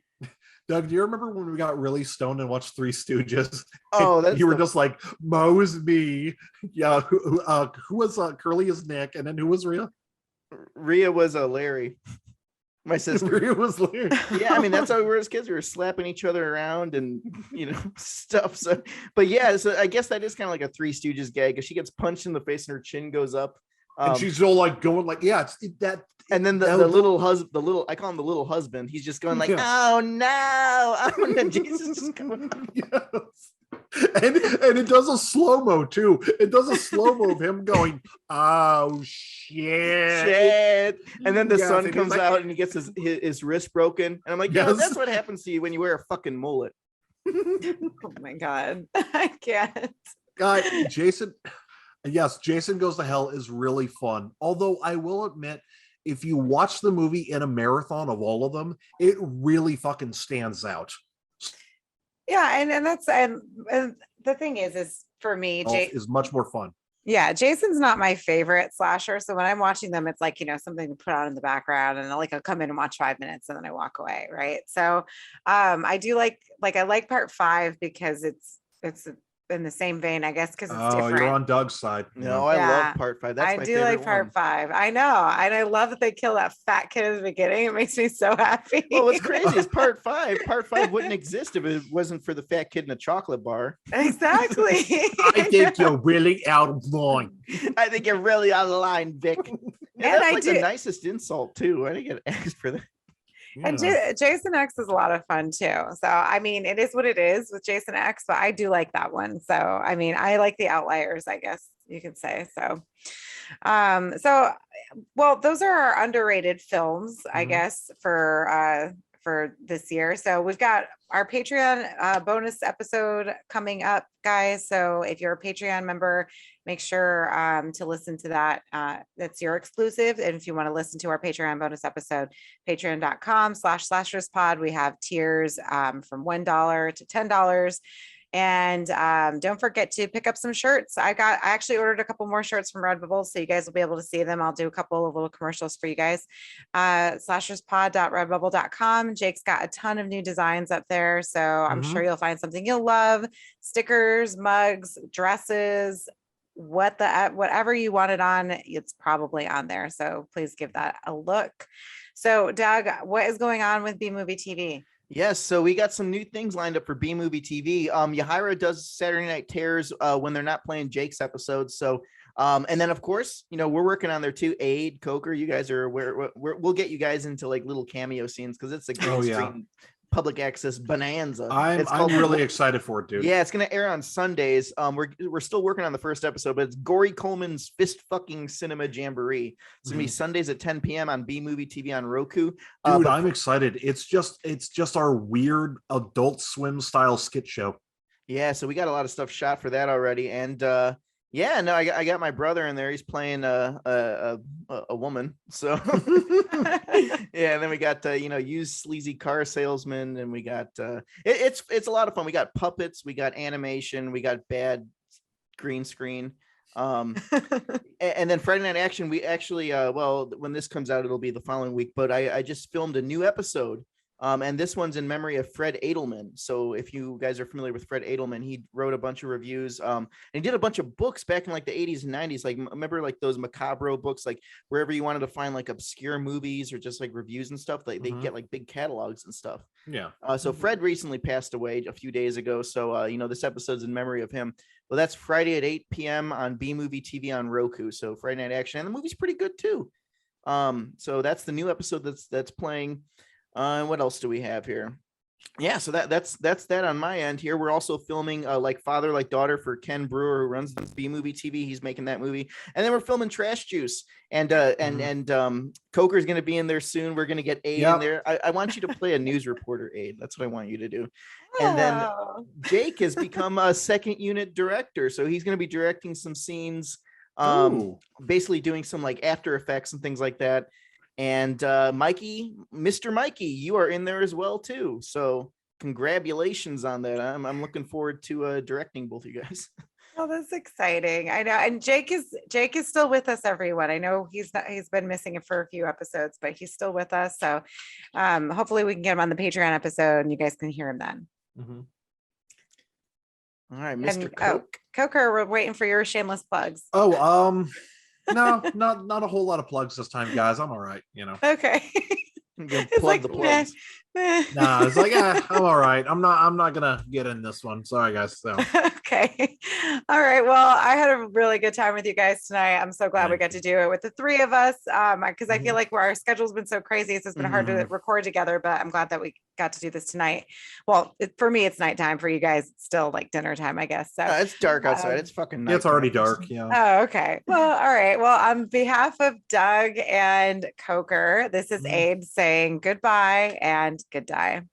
stoned and watched Three Stooges? Oh, that's you were just like, Mo's me. Yeah, who was Curly is Nick, and then who was Rhea? Rhea was Larry. My sister. Rhea was Larry. Yeah, I mean that's how we were as kids. We were slapping each other around and stuff. So, but yeah, so I guess that is kind of like a Three Stooges gag, because she gets punched in the face and her chin goes up. And she's all like going like, yeah, that. And then the little husband, I call him the little husband. He's just going like, oh no, Jesus just going. Yes. And it does a slow-mo too. It does a slow-mo of him going, oh shit. And then the sun comes out and he gets his wrist broken. And I'm like, yeah, that's what happens to you when you wear a fucking mullet. Oh my God. I can't. God, Jason. Yes, Jason Goes to Hell is really fun. Although I will admit, if you watch the movie in a marathon of all of them, it really fucking stands out. Yeah, and that's and the thing is for me, Is much more fun. Yeah, Jason's not my favorite slasher. So when I'm watching them, it's like, something to put on in the background, and I'll come in and watch 5 minutes and then I walk away. Right. So I do I like part 5 because it's in the same vein, I guess, because it's different. You're on Doug's side. No, I love part 5. That's my favorite like part 5. I know. And I love that they kill that fat kid at the beginning. It makes me so happy. Well, what's crazy is part 5 wouldn't exist if it wasn't for the fat kid in a chocolate bar. Exactly. I think you're really out of line. I think you're really out of line, Vic. And that's the nicest insult too. I didn't get asked for that. Yeah. And Jason X is a lot of fun too. So I mean, it is what it is with Jason X, but I do like that one. So I mean, I like the outliers, I guess you could say. So well, those are our underrated films, I guess, for this year. So we've got our Patreon bonus episode coming up, guys. So if you're a Patreon member, make sure to listen to that. That's your exclusive. And if you want to listen to our Patreon bonus episode, patreon.com/slasherspod. We have tiers from $1 to $10. And don't forget to pick up some shirts. I actually ordered a couple more shirts from Redbubble, so you guys will be able to see them. I'll do a couple of little commercials for you guys. slasherspod.redbubble.com. Jake's got a ton of new designs up there, so I'm sure you'll find something you'll love. Stickers, mugs, dresses, whatever you want it on, it's probably on there. So please give that a look. So Doug, what is going on with B Movie TV? Yes, so we got some new things lined up for B Movie TV. Yahira does Saturday Night Tears when they're not playing Jake's episodes. So, and then of course, we're working on there too. Aid, Coker, you guys are we'll get you guys into like little cameo scenes because it's a green screen public access bonanza. I'm really excited for it, dude. Yeah, it's gonna air on Sundays. We're still working on the first episode, but it's Gory Coleman's Fist Fucking Cinema Jamboree. It's gonna be Sundays at 10 p.m. on B Movie TV on Roku. Dude, I'm excited. It's just our weird Adult Swim style skit show. Yeah, so we got a lot of stuff shot for that already, and I got my brother in there. He's playing a woman. So yeah, and then we got used sleazy car salesman, and we got it's a lot of fun. We got puppets, we got animation, we got bad green screen. And then Friday Night Action, we actually when this comes out, it'll be the following week. But I just filmed a new episode. And this one's in memory of Fred Edelman. So if you guys are familiar with Fred Edelman, he wrote a bunch of reviews. And he did a bunch of books back in like the 80s and 90s. Like, remember like those Macabro books, like wherever you wanted to find like obscure movies or just like reviews and stuff, they get like big catalogs and stuff. Yeah. So Fred recently passed away a few days ago. So, this episode's in memory of him. Well, that's Friday at 8 p.m. on B Movie TV on Roku. So Friday Night Action. And the movie's pretty good too. So that's the new episode that's playing. And what else do we have here? Yeah, so that's that on my end here. We're also filming like Father Like Daughter for Ken Brewer, who runs the B Movie TV. He's making that movie, and then we're filming Trash Juice, and Coker is going to be in there soon. We're going to get Aid in there. I want you to play a news reporter, Aid. That's what I want you to do. And then Jake has become a second unit director, so he's going to be directing some scenes, basically doing some like After Effects and things like that. And Mr. Mikey, you are in there as well too. So congratulations on that. I'm looking forward to directing both of you guys. Oh, that's exciting. I know. And Jake is still with us, everyone. I know he's been missing it for a few episodes, but he's still with us. So hopefully we can get him on the Patreon episode and you guys can hear him then. All right, Mr. Coke. Coker, we're waiting for your shameless plugs. No, not a whole lot of plugs this time, guys. I'm all right, Okay. It's like the plugs. Nah, it's like I'm all right. I'm not gonna get in this one. Sorry, guys. So. Okay. All right. Well, I had a really good time with you guys tonight. I'm so glad we got to do it with the three of us. Because I feel like our schedule's been so crazy, it's been hard to record together. But I'm glad that we got to do this tonight. Well, for me, it's nighttime. For you guys, it's still like dinner time, I guess. So it's dark outside. It's fucking night. It's already dark. Yeah. Oh, okay. Well, all right. Well, on behalf of Doug and Coker, this is Abe saying goodbye and good die.